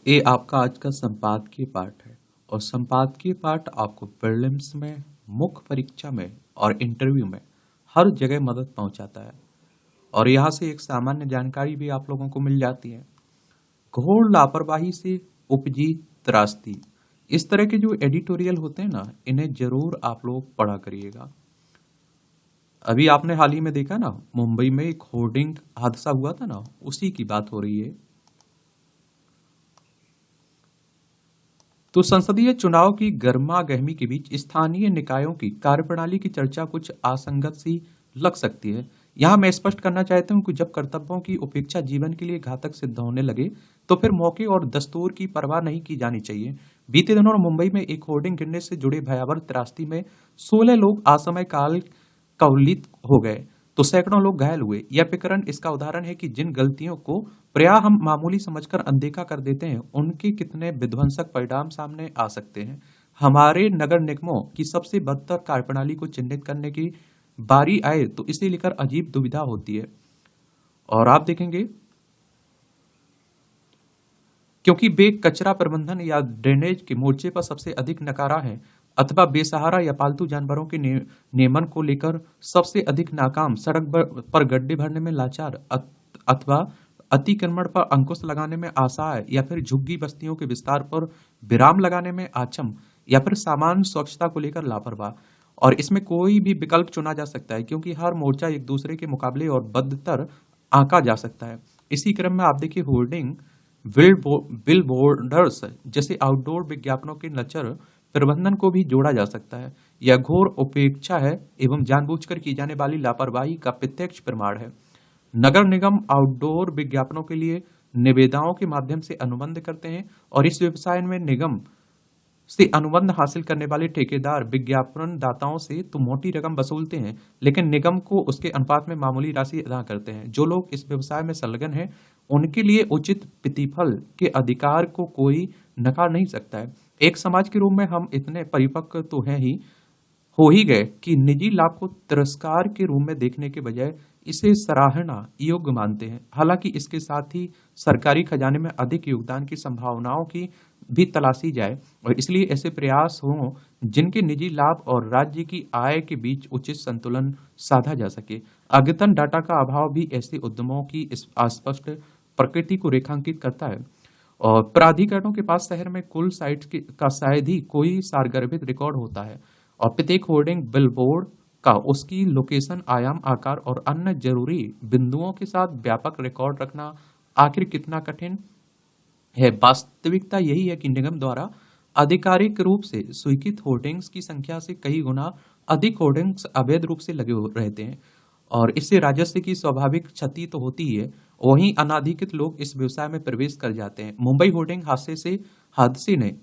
ये आपका आज का संपादकीय पाठ है और संपादकीय पाठ आपको प्रीलिम्स में, मुख्य परीक्षा में और इंटरव्यू में हर जगह मदद पहुंचाता है। और यहाँ से एक सामान्य जानकारी भी आप लोगों को मिल जाती है। घोर लापरवाही से उपजी त्रासदी, इस तरह के जो एडिटोरियल होते हैं ना, इन्हें जरूर आप लोग पढ़ा करिएगा। अभी आपने हाल ही में देखा ना, मुंबई में एक होर्डिंग हादसा हुआ था ना, उसी की बात हो रही है। तो संसदीय चुनाव की गर्मा गर्मी के बीच स्थानीय निकायों की कार्यप्रणाली की चर्चा कुछ असंगत सी लग सकती है। यहाँ मैं स्पष्ट करना चाहता हूँ कि जब कर्तव्यों की उपेक्षा जीवन के लिए घातक सिद्ध होने लगे तो फिर मौके और दस्तूर की परवाह नहीं की जानी चाहिए। बीते दिनों मुंबई में एक होर्डिंग गिरने से जुड़े भयावह त्रासदी में 16 लोग असमय काल कवलित हो गए तो सैकड़ों लोग घायल हुए। यह प्रकरण इसका उदाहरण है कि जिन गलतियों को प्रायः हम मामूली समझकर अनदेखा कर देते हैं, उनके कितने विध्वंसक परिणाम सामने आ सकते हैं। हमारे नगर निगमों की सबसे बदतर कार्यप्रणाली को चिन्हित करने की बारी आए तो इसे लेकर अजीब दुविधा होती है। और आप देखेंगे, क्योंकि वे कचरा प्रबंधन या ड्रेनेज के मोर्चे पर सबसे अधिक नकारा है अथवा बेसहारा या पालतू जानवरों के नियमन को लेकर सबसे अधिक नाकाम, सड़क पर गड्ढे भरने में लाचार अथवा अतिक्रमण पर अंकुश लगाने में आशाएं, या फिर झुग्गी बस्तियों के विस्तार पर विराम लगाने में आचम, या फिर सामान्य स्वच्छता को लेकर लापरवाह। और इसमें कोई भी विकल्प चुना जा सकता है क्योंकि हर मोर्चा एक दूसरे के मुकाबले और बदतर आंका जा सकता है। इसी क्रम में आप देखिए, होर्डिंग, बिल बोर्डर्स जैसे आउटडोर विज्ञापनों के लचर प्रबंधन को भी जोड़ा जा सकता है। यह घोर उपेक्षा है एवं जानबूझकर की जाने वाली लापरवाही का प्रत्यक्ष प्रमाण है। नगर निगम आउटडोर विज्ञापनों के लिए निविदाओं के माध्यम से अनुबंध करते हैं और इस व्यवसाय में निगम से अनुबंध हासिल करने वाले ठेकेदार विज्ञापन दाताओं से तो मोटी रकम वसूलते हैं, लेकिन निगम को उसके अनुपात में मामूली राशि अदा करते हैं। जो लोग इस व्यवसाय में संलग्न हैं, उनके लिए उचित प्रतिफल के अधिकार को कोई नकार नहीं सकता है। एक समाज के रूप में हम इतने परिपक्व तो हैं ही, हो ही गए कि निजी लाभ को तिरस्कार के रूप में देखने के बजाय इसे सराहना योग्य मानते हैं। हालांकि इसके साथ ही सरकारी खजाने में अधिक योगदान की संभावनाओं की भी तलाशी जाए और इसलिए ऐसे प्रयास हों जिनके निजी लाभ और राज्य की आय के बीच उचित संतुलन साधा जा सके। अद्यतन डाटा का अभाव भी ऐसे उद्यमों की इस अस्पष्ट प्रकृति को रेखांकित करता है। और प्राधिकरणों के पास शहर में कुल साइट का शायद ही कोई सारगर्भित रिकॉर्ड होता है और प्रत्येक होर्डिंग बिलबोर्ड का उसकी लोकेशन, आयाम, आकार और अन्य जरूरी बिंदुओं के साथ व्यापक रिकॉर्ड रखना आखिर कितना कठिन है। वास्तविकता यही है कि निगम द्वारा आधिकारिक रूप से स्वीकृत होर्डिंग्स की संख्या से कई गुना अधिक होर्डिंग्स अवैध रूप से लगे रहते हैं और इससे राजस्व की स्वाभाविक क्षति तो होती ही है, वहीं अनाधिकृत लोग इस व्यवसाय में प्रवेश कर जाते हैं। मुंबई होर्डिंग हादसे ने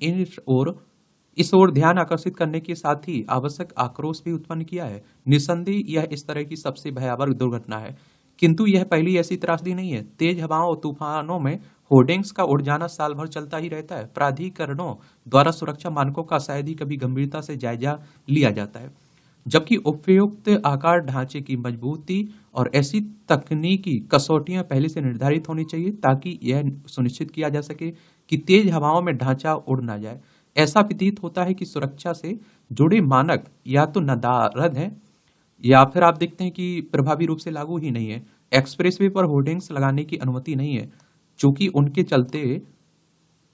इस ओर ध्यान आकर्षित करने के साथ ही आवश्यक आक्रोश भी उत्पन्न किया है। निसंदेह यह इस तरह की सबसे भयावह दुर्घटना है, किंतु यह पहली ऐसी त्रासदी नहीं है। तेज हवाओं और तूफानों में होर्डिंग्स का उड़ जाना साल भर चलता ही रहता है। प्राधिकरणों द्वारा सुरक्षा मानकों का शायद ही कभी गंभीरता से जायजा लिया जाता है, जबकि उपयुक्त आकार, ढांचे की मजबूती और ऐसी तकनीकी कसौटियां पहले से निर्धारित होनी चाहिए ताकि यह सुनिश्चित किया जा सके कि तेज हवाओं में ढांचा उड़ ना जाए। ऐसा प्रतीत होता है कि सुरक्षा से जुड़े मानक या तो नदारद हैं या फिर आप देखते हैं कि प्रभावी रूप से लागू ही नहीं है। एक्सप्रेसवे पर होर्डिंग्स लगाने की अनुमति नहीं है, चूंकि उनके चलते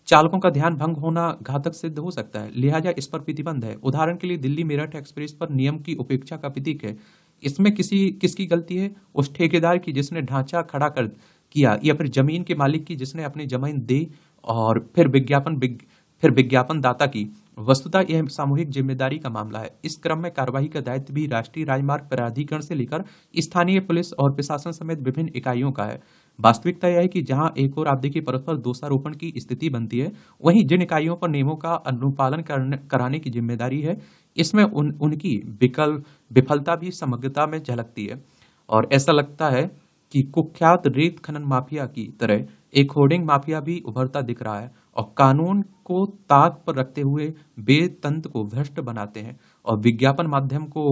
चालकों का ध्यान भंग होना घातक सिद्ध हो सकता है, लिहाजा इस पर प्रतिबंध है। उदाहरण के लिए दिल्ली मेरठ एक्सप्रेस पर नियम की उपेक्षा का प्रतीक है। इसमें किसकी गलती है? उस ठेकेदार की जिसने ढांचा खड़ा कर किया, या फिर जमीन के मालिक की जिसने अपनी जमीन दी, और फिर विज्ञापन दाता की। वस्तुतः यह सामूहिक जिम्मेदारी का मामला है। इस क्रम में कार्यवाही का दायित्व भी राष्ट्रीय राजमार्ग प्राधिकरण से लेकर स्थानीय पुलिस और प्रशासन समेत विभिन्न इकाइयों का है। वास्तविकता यह है कि जहां एक और आप देखिए परस्पर दोषारोपण की स्थिति बनती है, वहीं जिन इकाइयों पर नियमों का अनुपालन कराने की जिम्मेदारी है, इसमें उनकी विफलता भी समग्रता में झलकती है। और ऐसा लगता है कि कुख्यात रेत खनन माफिया की तरह एक होर्डिंग माफिया भी उभरता दिख रहा है और कानून को ताक पर रखते हुए वे तंत्र को भ्रष्ट बनाते हैं और विज्ञापन माध्यम को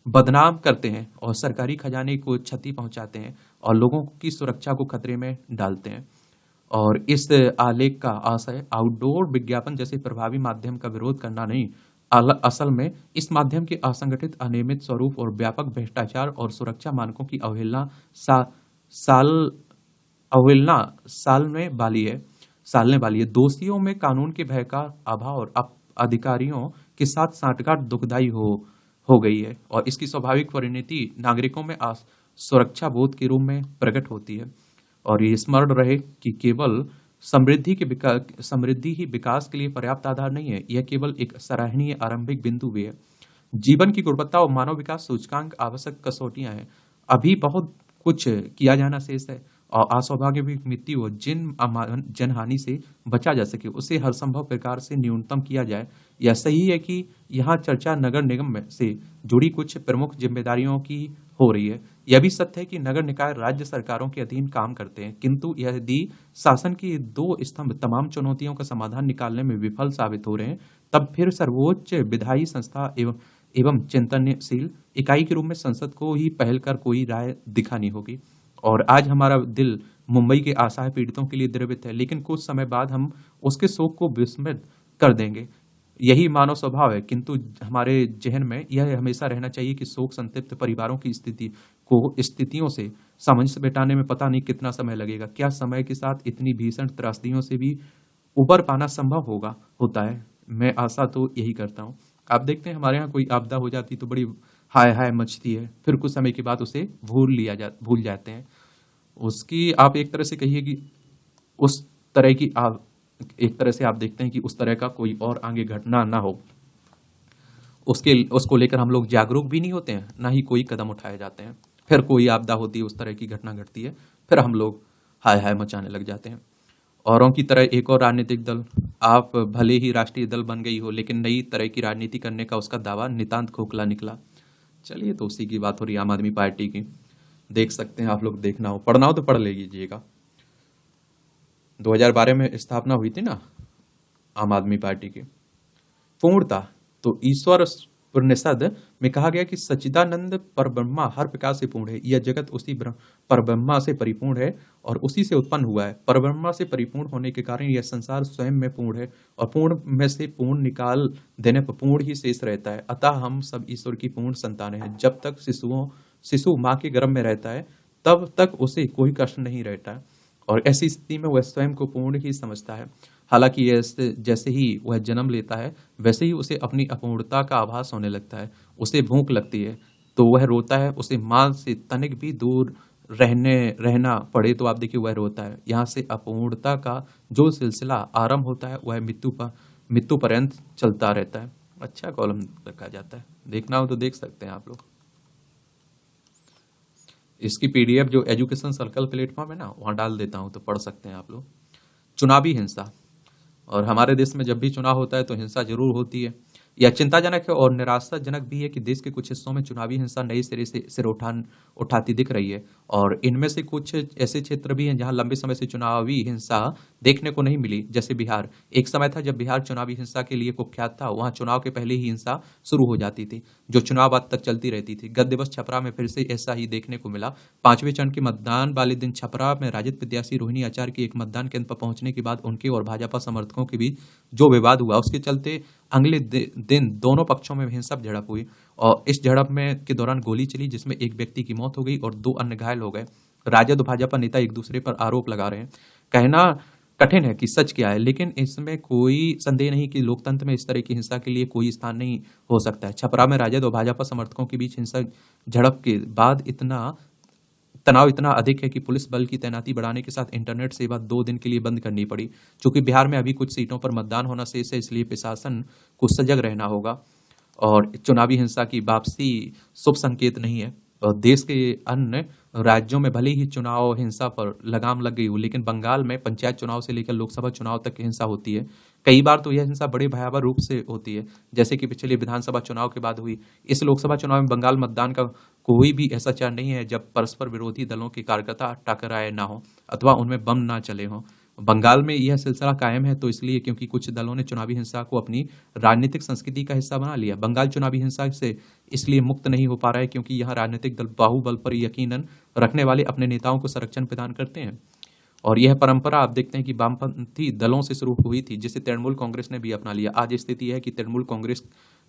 बदनाम करते हैं और सरकारी खजाने को क्षति पहुंचाते हैं और लोगों की सुरक्षा को खतरे में डालते हैं। और इस आलेख का आशय आउटडोर विज्ञापन जैसे प्रभावी माध्यम का विरोध करना नहीं, असल में इस माध्यम के असंगठित, अनियमित स्वरूप और व्यापक भ्रष्टाचार और सुरक्षा मानकों की सा, साल अवहेलना सालने वाली है। दोषियों में कानून के भय का अभाव और अधिकारियों के साथ सांठगांठ दुखदायी हो गई है और इसकी स्वाभाविक परिणति नागरिकों में सुरक्षा बोध के रूप में प्रकट होती है। और ये स्मरण रहे कि केवल समृद्धि ही विकास के लिए पर्याप्त आधार नहीं है, यह केवल एक सराहनीय आरंभिक बिंदु भी है। जीवन की गुणवत्ता और मानव विकास सूचकांक आवश्यक कसौटियां हैं। अभी बहुत कुछ किया जाना शेष है और असौभाग्य भी मृत्यु और जनहानि से बचा जा सके उसे हर संभव प्रकार से न्यूनतम किया जाए। यह सही है कि यहाँ चर्चा नगर निगम में से जुड़ी कुछ प्रमुख जिम्मेदारियों की हो रही है। यह भी सत्य है कि नगर निकाय राज्य सरकारों के अधीन काम करते हैं, किंतु यदि शासन के दो स्तंभ तमाम चुनौतियों का समाधान निकालने में विफल साबित हो रहे हैं, तब फिर सर्वोच्च विधायी संस्था एवं चिंतनशील इकाई के रूप में संसद को ही पहल कर कोई राय दिखानी होगी। और आज हमारा दिल मुंबई के असहाय पीड़ितों के लिए द्रवित है, लेकिन कुछ समय बाद हम उसके शोक को विस्मृत कर देंगे। यही मानव स्वभाव है, किंतु हमारे जहन में यह हमेशा रहना चाहिए कि शोक संतप्त परिवारों की स्थितियों से सामंजस्य बिठाने में पता नहीं कितना समय लगेगा। क्या समय के साथ इतनी भीषण त्रासदियों से भी उबर पाना संभव होता है? मैं आशा तो यही करता हूँ। आप देखते हैं हमारे यहाँ कोई आपदा हो जाती तो बड़ी हाय हाय मचती है, फिर कुछ समय के बाद उसे भूल जाते हैं। उसकी आप एक तरह से कहिए कि उस तरह की आप एक तरह से आप देखते हैं कि उस तरह का कोई और आगे घटना ना हो, उसको लेकर हम लोग जागरूक भी नहीं होते हैं, ना ही कोई कदम उठाए जाते हैं। फिर कोई आपदा होती है, उस तरह की घटना घटती है, फिर हम लोग हाय हाय मचाने लग जाते हैं। औरों की तरह एक और राजनीतिक दल, आप भले ही राष्ट्रीय दल बन गई हो, लेकिन नई तरह की राजनीति करने का उसका दावा नितांत खोखला निकला। चलिए, तो उसी की बात हो रही आम आदमी पार्टी की। देख सकते हैं आप लोग, देखना हो पढ़ना हो तो पढ़ लीजिएगा। 2012 में स्थापना हुई थी ना आम आदमी पार्टी की। पूर्णता तो ईश्वर उपनिषद में कहा गया कि सच्चिदानंद परब्रह्मा हर प्रकार से पूर्ण है। यह जगत उसी परब्रह्मा से परिपूर्ण है और उसी से उत्पन्न हुआ है। परब्रह्मा से परिपूर्ण होने के कारण यह संसार स्वयं में पूर्ण है और पूर्ण में से पूर्ण निकाल देने पर पूर्ण ही शेष रहता है। अतः हम सब ईश्वर की पूर्ण संतानें हैं। जब तक शिशु माँ के गर्भ में रहता है, तब तक उसे कोई कष्ट नहीं रहता है और ऐसी स्थिति में वह स्वयं को पूर्ण ही समझता है। हालांकि जैसे ही वह जन्म लेता है, वैसे ही उसे अपनी अपूर्णता का आभास होने लगता है। उसे भूख लगती है तो वह रोता है। उसे माँ से तनिक भी दूर रहना पड़े तो आप देखिए वह रोता है। यहाँ से अपूर्णता का जो सिलसिला आरंभ होता है वह मृत्यु पर्यंत चलता रहता है। अच्छा कॉलम रखा जाता है, देखना हो तो देख सकते हैं आप लोग। इसकी पीडीएफ जो एजुकेशन सर्कल प्लेटफॉर्म है ना, वहाँ डाल देता हूँ, तो पढ़ सकते हैं आप लोग। चुनावी हिंसा, और हमारे देश में जब भी चुनाव होता है तो हिंसा जरूर होती है। यह चिंताजनक है और निराशाजनक भी है कि देश के कुछ हिस्सों में चुनावी हिंसा नई सिरे से सिर उठाती दिख रही है और इनमें से कुछ ऐसे क्षेत्र भी हैं जहां लंबे समय से चुनावी हिंसा देखने को नहीं मिली, जैसे बिहार। एक समय था जब बिहार चुनावी हिंसा के लिए कुख्यात था। वहां चुनाव के पहले ही हिंसा शुरू हो जाती थी, जो चुनाव बाद तक चलती रहती थी। गत दिवस छपरा में फिर से ऐसा ही देखने को मिला। 5वें चरण के मतदान वाले दिन छपरा में राजद प्रत्याशी रोहिणी आचार्य की एक मतदान केंद्र पर पहुंचने के बाद उनके और भाजपा समर्थकों के बीच जो विवाद हुआ, उसके चलते अगले दिन दोनों पक्षों में हिंसक झड़प हुई और इस झड़प में के दौरान गोली चली, जिसमें एक व्यक्ति की मौत हो गई और 2 अन्य घायल हो गए। राजद और भाजपा नेता एक दूसरे पर आरोप लगा रहे हैं। कहना कठिन है कि सच क्या है, लेकिन इसमें कोई संदेह नहीं कि लोकतंत्र में इस तरह की हिंसा के लिए कोई स्थान नहीं हो सकता है। छपरा में राजद और भाजपा समर्थकों के बीच हिंसक झड़प के बाद तनाव इतना अधिक है कि पुलिस बल की तैनाती बढ़ाने के साथ इंटरनेट सेवा 2 दिन के लिए बंद करनी पड़ी। चूंकि बिहार में अभी कुछ सीटों पर मतदान होना शेष है, इसलिए प्रशासन को सजग रहना होगा और चुनावी हिंसा की वापसी शुभ संकेत नहीं है। और देश के अन्य राज्यों में भले ही चुनाव हिंसा पर लगाम लग गई हो, लेकिन बंगाल में पंचायत चुनाव से लेकर लोकसभा चुनाव तक हिंसा होती है। कई बार तो यह हिंसा बड़े भयावह रूप से होती है, जैसे कि पिछले विधानसभा चुनाव के बाद हुई। इस लोकसभा चुनाव में बंगाल मतदान का कोई भी ऐसा चरण नहीं है जब परस्पर विरोधी दलों के कार्यकर्ता टकराए ना हो अथवा उनमें बम ना चले हों। बंगाल में यह सिलसिला कायम है तो इसलिए क्योंकि कुछ दलों ने चुनावी हिंसा को अपनी राजनीतिक संस्कृति का हिस्सा बना लिया। बंगाल चुनावी हिंसा से इसलिए मुक्त नहीं हो पा रहा है क्योंकि यह राजनीतिक दल बाहुबल पर यकीन रखने वाले अपने नेताओं को संरक्षण प्रदान करते हैं। और यह परंपरा आप देखते हैं कि वामपंथी दलों से शुरू हुई थी, जिसे तृणमूल कांग्रेस ने भी अपना लिया। आज स्थिति यह है कि तृणमूल कांग्रेस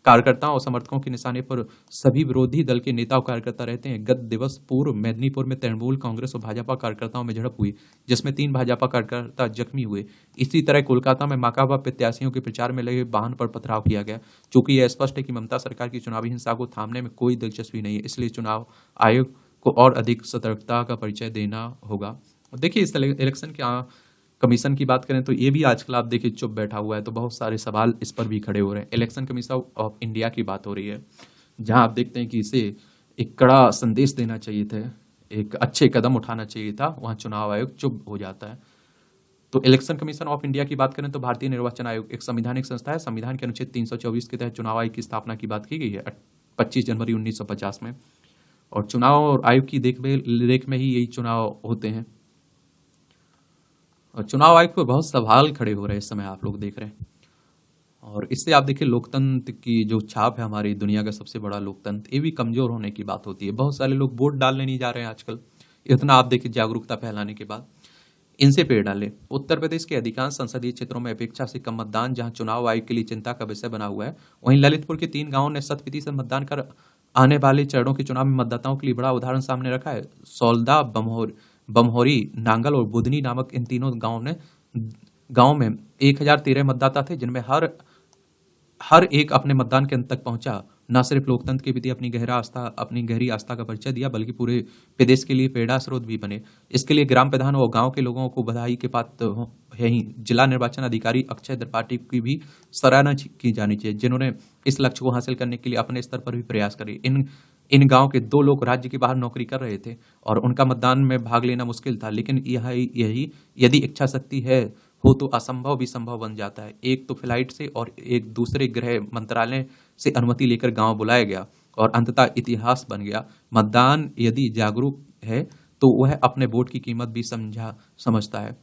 कार्यकर्ताओं और समर्थकों के निशाने पर सभी विरोधी दल के नेता और कार्यकर्ता रहते हैं। गत दिवस पूर्व मेदिनीपुर में तृणमूल कांग्रेस और भाजपा कार्यकर्ताओं में झड़प हुई, जिसमें 3 भाजपा कार्यकर्ता जख्मी हुए। इसी तरह कोलकाता में माकपा प्रत्याशियों के प्रचार में लगे वाहन पर पथराव किया गया। चूंकि यह स्पष्ट है कि ममता सरकार की चुनावी हिंसा को थामने में कोई दिलचस्पी नहीं है, इसलिए चुनाव आयोग को और अधिक सतर्कता का परिचय देना होगा। देखिए, इस इलेक्शन के कमीशन की बात करें तो ये भी आजकल आप देखिए चुप बैठा हुआ है, तो बहुत सारे सवाल इस पर भी खड़े हो रहे हैं। इलेक्शन कमीशन ऑफ इंडिया की बात हो रही है, जहां आप देखते हैं कि इसे एक कड़ा संदेश देना चाहिए था, एक अच्छे कदम उठाना चाहिए था, वहां चुनाव आयोग चुप हो जाता है। तो इलेक्शन कमीशन ऑफ इंडिया की बात करें तो भारतीय निर्वाचन आयोग एक संवैधानिक संस्था है। संविधान के अनुच्छेद 324 के तहत चुनाव आयोग की स्थापना की बात की गई है 25 जनवरी 1950 में, और चुनाव और आयोग की देख में ही यही चुनाव होते हैं। और चुनाव आयोग पर बहुत सवाल खड़े हो रहे हैं इस समय, आप लोग देख रहे हैं। और इससे आप देखिए लोकतंत्र की जो छाप है, हमारी दुनिया का सबसे बड़ा लोकतंत्र, ये भी कमजोर होने की बात होती है। बहुत सारे लोग वोट डालने नहीं जा रहे हैं आजकल, इतना आप देखिए जागरूकता फैलाने के बाद। इनसे पेड़ डाले। उत्तर प्रदेश के अधिकांश संसदीय क्षेत्रों में अपेक्षा से कम मतदान, जहां चुनाव आयोग के लिए चिंता का विषय बना हुआ है। वहीं ललितपुर के 3 गांवों ने 100% मतदान कर आने वाले चरणों के चुनाव में मतदाताओं के लिए बड़ा उदाहरण सामने रखा है। सौलदा, बमहोरी, नांगल और बुधनी नामक इन तीनों गांव में 1013 मतदाता थे, जिनमें हर एक अपने मतदान केंद्र तक पहुंचा। न सिर्फ लोकतंत्र के प्रति अपनी गहरी आस्था का परिचय दिया, बल्कि पूरे प्रदेश के लिए प्रेरणा स्रोत भी बने। इसके लिए ग्राम प्रधान और गांव के लोगों को बधाई के पात्र है ही, जिला निर्वाचन अधिकारी अक्षय त्रिपाठी की भी सराहना की जानी चाहिए, जिन्होंने इस लक्ष्य को हासिल करने के लिए अपने स्तर पर भी प्रयास करे। इन गांव के 2 लोग राज्य के बाहर नौकरी कर रहे थे और उनका मतदान में भाग लेना मुश्किल था, लेकिन यही यदि इच्छा शक्ति है हो तो असंभव भी संभव बन जाता है। एक तो फ्लाइट से और एक दूसरे गृह मंत्रालय से अनुमति लेकर गांव बुलाया गया और अंततः इतिहास बन गया। मतदान यदि जागरूक है तो वह अपने वोट की कीमत भी समझता है।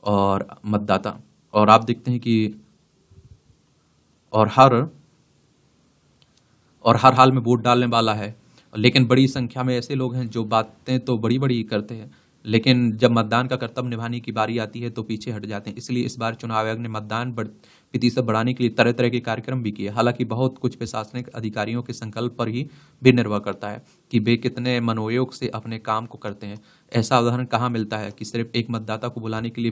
और मतदाता, और आप देखते हैं कि और हर हाल में वोट डालने वाला है, लेकिन बड़ी संख्या में ऐसे लोग हैं जो बातें तो बड़ी बड़ी करते हैं, लेकिन जब मतदान का कर्तव्य निभाने की बारी आती है तो पीछे हट जाते हैं। इसलिए इस बार चुनाव आयोग ने मतदान प्रतिशत बढ़ाने के लिए तरह तरह के कार्यक्रम भी किए। हालांकि बहुत कुछ प्रशासनिक अधिकारियों के संकल्प पर ही भी निर्भर करता है कि वे कितने मनोयोग से अपने काम को करते हैं। ऐसा उदाहरण कहाँ मिलता है कि सिर्फ एक मतदाता को बुलाने के लिए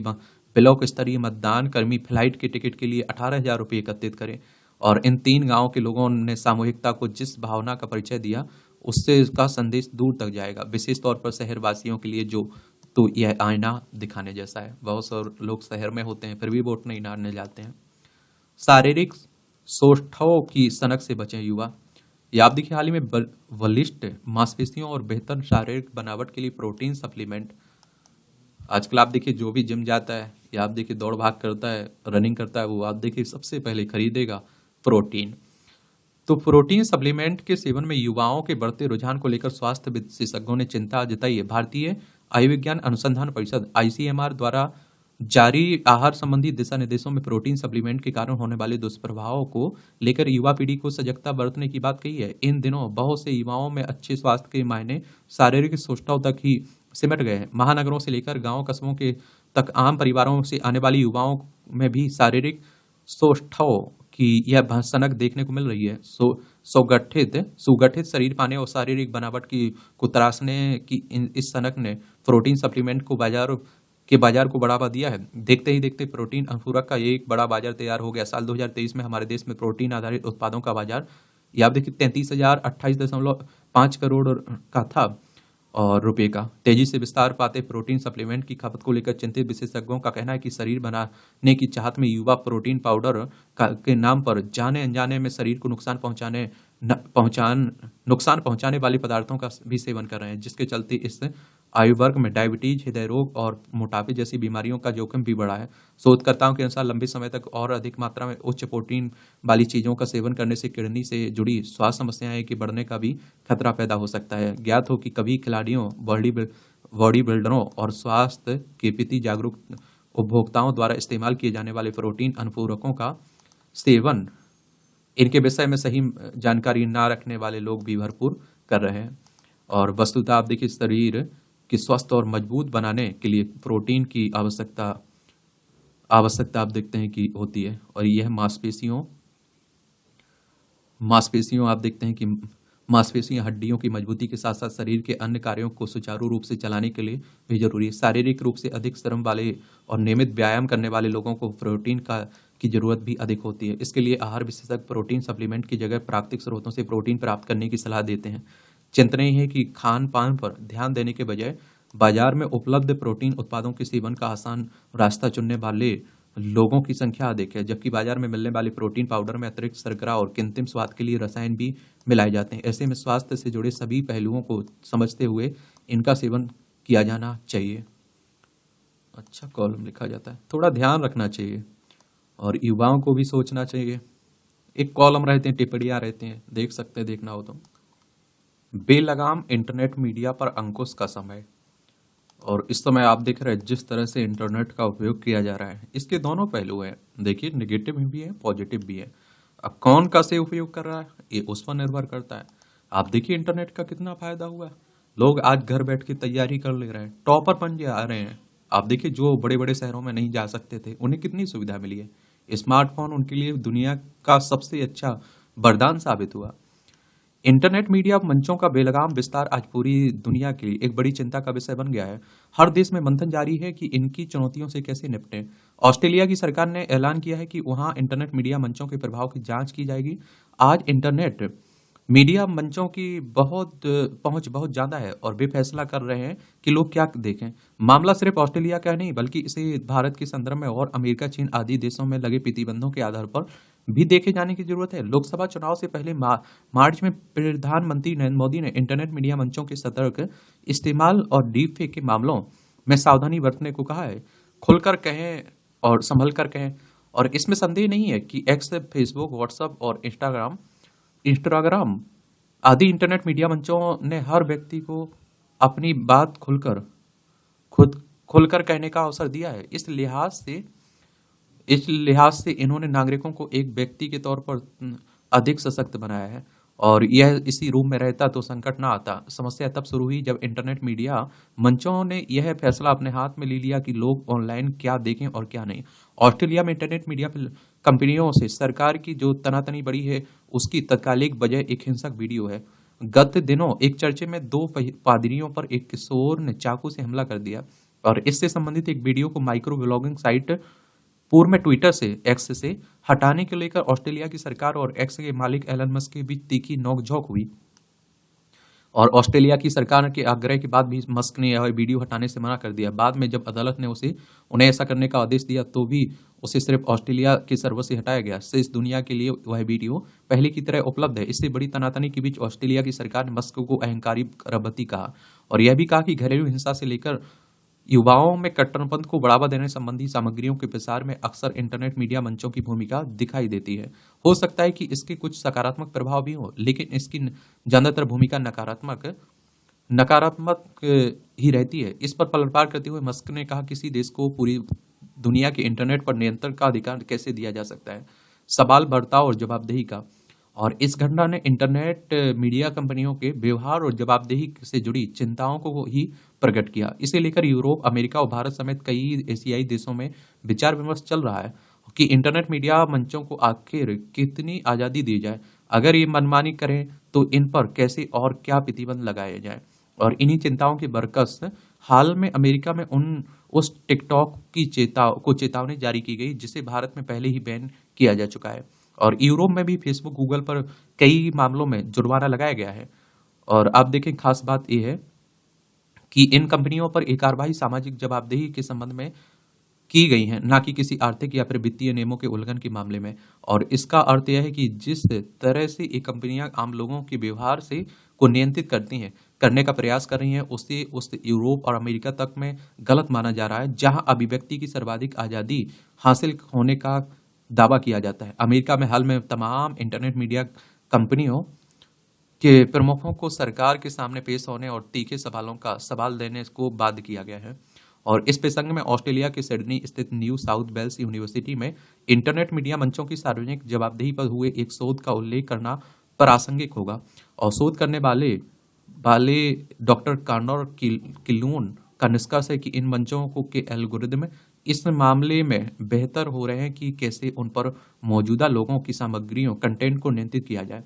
ब्लॉक स्तरीय मतदान कर्मी फ्लाइट के टिकट के लिए 18,000 रुपये एकत्रित करें। और इन 3 गाँव के लोगों ने सामूहिकता को जिस भावना का परिचय दिया, उससे इसका संदेश दूर तक जाएगा, विशेष तौर पर शहर वासियों के लिए, जो तो यह आईना दिखाने जैसा है। बहुत सारे लोग शहर में होते हैं फिर भी वोट नहीं डालने जाते हैं। शारीरिक शोषणों की सनक से बचें युवा। ये आप देखिए हाल ही में बलिष्ठ मांसपेशियों और बेहतर शारीरिक बनावट के लिए प्रोटीन सप्लीमेंट, आजकल आप देखिए जो भी जिम जाता है या आप देखिए दौड़ भाग करता है, रनिंग करता है, वो आप देखिए सबसे पहले खरीदेगा प्रोटीन। तो प्रोटीन सप्लीमेंट के सेवन में युवाओं के बढ़ते रुझान को लेकर स्वास्थ्य विशेषज्ञों ने चिंता जताई है। भारतीय आयुर्विज्ञान अनुसंधान परिषद ICMR द्वारा जारी आहार संबंधी दिशा निर्देशों में प्रोटीन सप्लीमेंट के कारण होने वाले दुष्प्रभावों को लेकर युवा पीढ़ी को सजगता बरतने की बात कही है। इन दिनों बहुत से युवाओं में अच्छे स्वास्थ्य के मायने शारीरिक शोषणों तक ही सिमट गए हैं। महानगरों से लेकर गांव कस्बों के तक आम परिवारों से आने वाली युवाओं में भी शारीरिक शोषणों की यह भयानक देखने को मिल रही है। सुगठित शरीर पाने और शारीरिक बनावट को तराशने की इस सनक ने प्रोटीन सप्लीमेंट को बाजार को बढ़ावा दिया है। देखते ही देखते प्रोटीन अनुपूरक का एक बड़ा बाजार तैयार हो गया। साल 2023 में हमारे देश में प्रोटीन आधारित उत्पादों का बाजार, ये आप देखिए 33,028.5 करोड़ का था और रुपए का। तेजी से विस्तार पाते प्रोटीन सप्लीमेंट की खपत को लेकर चिंतित विशेषज्ञों का कहना है कि शरीर बनाने की चाहत में युवा प्रोटीन पाउडर के नाम पर जाने अनजाने में शरीर को नुकसान पहुंचाने वाले पदार्थों का भी सेवन कर रहे हैं, जिसके चलते इस आयु वर्ग में डायबिटीज, हृदय रोग और मोटापे जैसी बीमारियों का जोखिम भी बढ़ा है। शोधकर्ताओं के अनुसार लंबे समय तक और अधिक मात्रा में उच्च प्रोटीन वाली चीजों का सेवन करने से किडनी से जुड़ी स्वास्थ्य समस्याएं के बढ़ने का भी खतरा पैदा हो सकता है। ज्ञात हो कि कभी खिलाड़ियों, बॉडी बिल्डरों और स्वास्थ्य के प्रति जागरूक उपभोक्ताओं द्वारा इस्तेमाल किए जाने वाले प्रोटीन अनुपूरकों का सेवन, इनके विषय में सही जानकारी ना रखने वाले लोग भी भरपूर कर रहे हैं। और वस्तुतः आप देखिए शरीर कि स्वस्थ और मजबूत बनाने के लिए प्रोटीन की आवश्यकता आवश्यकता आप देखते हैं कि होती है। और यह मांसपेशियों आप देखते हैं कि मांसपेशियां हड्डियों की मजबूती के साथ साथ शरीर के अन्य कार्यों को सुचारू रूप से चलाने के लिए भी जरूरी है। शारीरिक रूप से अधिक श्रम वाले और नियमित व्यायाम करने वाले लोगों को प्रोटीन की जरूरत भी अधिक होती है। इसके लिए आहार विशेषज्ञ प्रोटीन सप्लीमेंट की जगह प्राकृतिक स्रोतों से प्रोटीन प्राप्त करने की सलाह देते हैं। चिंतनीय नहीं है कि खान पान पर ध्यान देने के बजाय बाजार में उपलब्ध प्रोटीन उत्पादों के सेवन का आसान रास्ता चुनने वाले लोगों की संख्या अधिक है, जबकि बाजार में मिलने वाले प्रोटीन पाउडर में अतिरिक्त शर्करा और कृत्रिम स्वाद के लिए रसायन भी मिलाए जाते हैं। ऐसे में स्वास्थ्य से जुड़े सभी पहलुओं को समझते हुए इनका सेवन किया जाना चाहिए। अच्छा कॉलम लिखा जाता है, थोड़ा ध्यान रखना चाहिए और युवाओं को भी सोचना चाहिए। एक कॉलम रहते हैं, टिप्पणियां रहते हैं, देख सकते हैं, देखना हो तो। बेलगाम इंटरनेट मीडिया पर अंकुश का समय। और इस समय आप देख रहे हैं जिस तरह से इंटरनेट का उपयोग किया जा रहा है, इसके दोनों पहलू हैं। देखिए, नेगेटिव भी है, पॉजिटिव भी है। अब कौन कैसे उपयोग कर रहा है ये उस पर निर्भर करता है। आप देखिए इंटरनेट का कितना फायदा हुआ है। लोग आज घर बैठ के तैयारी कर ले रहे हैं, टॉपर बन जा रहे हैं। आप देखिए जो बड़े बड़े शहरों में नहीं जा सकते थे, उन्हें कितनी सुविधा मिली है। स्मार्टफोन उनके लिए दुनिया का सबसे अच्छा वरदान साबित हुआ। इंटरनेट मीडिया मंचों का बेलगाम विस्तार आज पूरी दुनिया के लिए एक बड़ी चिंता का विषय बन गया है। हर देश में मंथन जारी है कि इनकी चुनौतियों से कैसे निपटें। ऑस्ट्रेलिया की सरकार ने ऐलान किया है कि वहां इंटरनेट मीडिया मंचों के प्रभाव की जांच की जाएगी। आज इंटरनेट मीडिया मंचों की पहुंच बहुत ज्यादा है और वे फैसला कर रहे हैं कि लोग क्या देखें। मामला सिर्फ ऑस्ट्रेलिया का नहीं, बल्कि इसे भारत के संदर्भ में और अमेरिका, चीन आदि देशों में लगे प्रतिबंधों के आधार पर भी देखे जाने की जरूरत है। लोकसभा चुनाव से पहले मार्च में प्रधानमंत्री नरेंद्र मोदी ने इंटरनेट मीडिया मंचों के सतर्क इस्तेमाल और डीप फेक के मामलों में सावधानी बरतने को कहा है। खुलकर कहें और संभल कर कहें। और इसमें संदेह नहीं है कि एक्स, फेसबुक, व्हाट्सएप और इंस्टाग्राम आदि इंटरनेट मीडिया मंचों ने हर व्यक्ति को अपनी बात खुलकर कहने का अवसर दिया है। इस लिहाज से इन्होंने नागरिकों को एक व्यक्ति के तौर पर अधिक सशक्त बनाया है। और यह इसी रूप में रहता तो संकट ना आता। समस्या तब शुरू हुई जब इंटरनेट मीडिया मंचों ने यह फैसला अपने हाथ में ले लिया कि लोग ऑनलाइन क्या देखें और क्या नहीं। ऑस्ट्रेलिया में इंटरनेट मीडिया कंपनियों से सरकार की जो तनातनी बढ़ी है, उसकी तत्कालिक वजह एक हिंसक वीडियो है। गत दिनों एक चर्चे में 2 पादरियों पर एक किशोर ने चाकू से हमला कर दिया और इससे संबंधित एक वीडियो को माइक्रो ब्लॉगिंग साइट पूर्व में ट्विटर से एक्स से हटाने को लेकर ऑस्ट्रेलिया की सरकार और एक्स के मालिक एलन मस्क के बीच तीखी नोकझोंक हुई। और ऑस्ट्रेलिया की सरकार के आग्रह के बाद भी मस्क ने यह वीडियो हटाने से मना कर दिया। बाद में जब अदालत ने उन्हें ऐसा करने का आदेश दिया तो भी उसे सिर्फ ऑस्ट्रेलिया के सर्वर से हटाया गया। शेष दुनिया के लिए वह वीडियो पहले की तरह उपलब्ध है। इससे बड़ी तनातनी के बीच ऑस्ट्रेलिया की सरकार ने मस्क को अहंकारी गर्भवती कहा और यह भी कहा कि घरेलू हिंसा से लेकर युवाओं में कट्टरपंथ को बढ़ावा देने संबंधी सामग्रियों के प्रसार में अक्सर इंटरनेट मीडिया मंचों की भूमिका दिखाई देती है। हो सकता है कि इसके कुछ सकारात्मक प्रभाव भी हो, लेकिन इसकी ज्यादातर भूमिका नकारात्मक ही रहती है। इस पर पलटवार करते हुए मस्क ने कहा, किसी देश को पूरी दुनिया के इंटरनेट पर नियंत्रण का अधिकार कैसे दिया जा सकता है? सवाल बर्ताव और जवाबदेही का। और इस घटना ने इंटरनेट मीडिया कंपनियों के व्यवहार और जवाबदेही से जुड़ी चिंताओं को ही प्रकट किया। इसे लेकर यूरोप, अमेरिका और भारत समेत कई एशियाई देशों में विचार विमर्श चल रहा है कि इंटरनेट मीडिया मंचों को आखिर कितनी आज़ादी दी जाए। अगर ये मनमानी करें तो इन पर कैसे और क्या प्रतिबंध लगाए जाए। और इन्हीं चिंताओं के बरकस हाल में अमेरिका में उस टिकटॉक की चेतावनी जारी की गई जिसे भारत में पहले ही बैन किया जा चुका है। और यूरोप में भी फेसबुक, गूगल पर कई मामलों में जुर्माना लगाया गया है। और आप देखें, खास बात यह है कि इन कंपनियों पर एक कार्रवाई सामाजिक जवाबदेही के संबंध में की गई है, ना कि किसी आर्थिक या फिर वित्तीय नियमों के उल्लंघन के मामले में। और इसका अर्थ यह है कि जिस तरह से ये कंपनियां आम लोगों के व्यवहार को नियंत्रित करने का प्रयास कर रही हैं, उससे उस यूरोप और अमेरिका तक में गलत माना जा रहा है, जहां अभिव्यक्ति की सर्वाधिक आज़ादी हासिल होने का दावा किया जाता है। अमेरिका में हाल में तमाम इंटरनेट मीडिया कंपनियों के प्रमुखों को सरकार के सामने पेश होने और तीखे सवालों का सवाल देने को बाध्य किया गया है। और इस प्रसंग में ऑस्ट्रेलिया के सिडनी स्थित न्यू साउथ वेल्स यूनिवर्सिटी में इंटरनेट मीडिया मंचों की सार्वजनिक जवाबदेही पर हुए एक शोध का उल्लेख करना प्रासंगिक होगा। और शोध करने वाले वाले डॉक्टर कार्नर किलून का निष्कर्ष है कि इन मंचों को के एल्गोरिदम इस मामले में बेहतर हो रहे हैं कि कैसे उन पर मौजूदा लोगों की सामग्रियों कंटेंट को नियंत्रित किया जाए,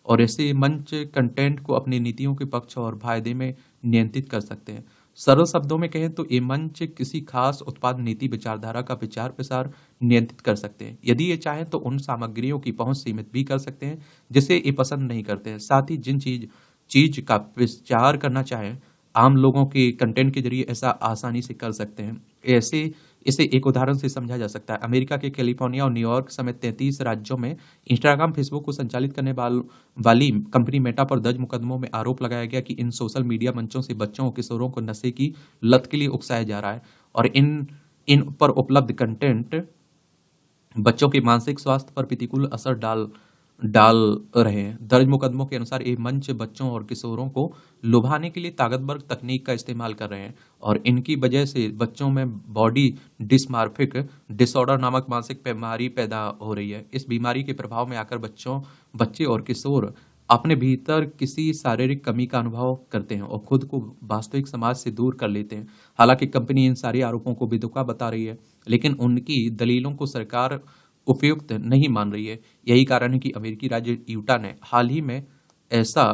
और ऐसे मंच कंटेंट को अपनी नीतियों के पक्ष और फायदे में नियंत्रित कर सकते हैं। सरल शब्दों में कहें तो ये मंच किसी खास उत्पाद नीति विचारधारा का प्रचार प्रसार नियंत्रित कर सकते हैं। यदि ये चाहें तो उन सामग्रियों की पहुंच सीमित भी कर सकते हैं जिसे ये पसंद नहीं करते हैं। साथ ही जिन चीज चीज का प्रचार करना चाहें आम लोगों के कंटेंट के जरिए ऐसा आसानी से कर सकते हैं। ऐसे इसे एक उदाहरण से समझा जा सकता है। अमेरिका के कैलिफोर्निया और न्यूयॉर्क समेत 33 राज्यों में इंस्टाग्राम फेसबुक को संचालित करने वाली कंपनी मेटा पर दर्ज मुकदमों में आरोप लगाया गया कि इन सोशल मीडिया मंचों से बच्चों और किशोरों को नशे की लत के लिए उकसाया जा रहा है, और इन इन पर उपलब्ध कंटेंट बच्चों के मानसिक स्वास्थ्य पर प्रतिकूल असर डाल डाल रहे हैं। दर्ज मुकदमों के अनुसार ये मंच बच्चों और किशोरों को लुभाने के लिए ताकतवर तकनीक का इस्तेमाल कर रहे हैं, और इनकी वजह से बच्चों में बॉडी डिस्मार्फिक डिसऑर्डर नामक मानसिक बीमारी पैदा हो रही है। इस बीमारी के प्रभाव में आकर बच्चे और किशोर अपने भीतर किसी शारीरिक कमी का अनुभव करते हैं और खुद को वास्तविक समाज से दूर कर लेते हैं। हालांकि कंपनी इन सारे आरोपों को बेतुका बता रही है, लेकिन उनकी दलीलों को सरकार उपयुक्त नहीं मान रही है। यही कारण है कि अमेरिकी राज्य यूटा ने हाल ही में ऐसा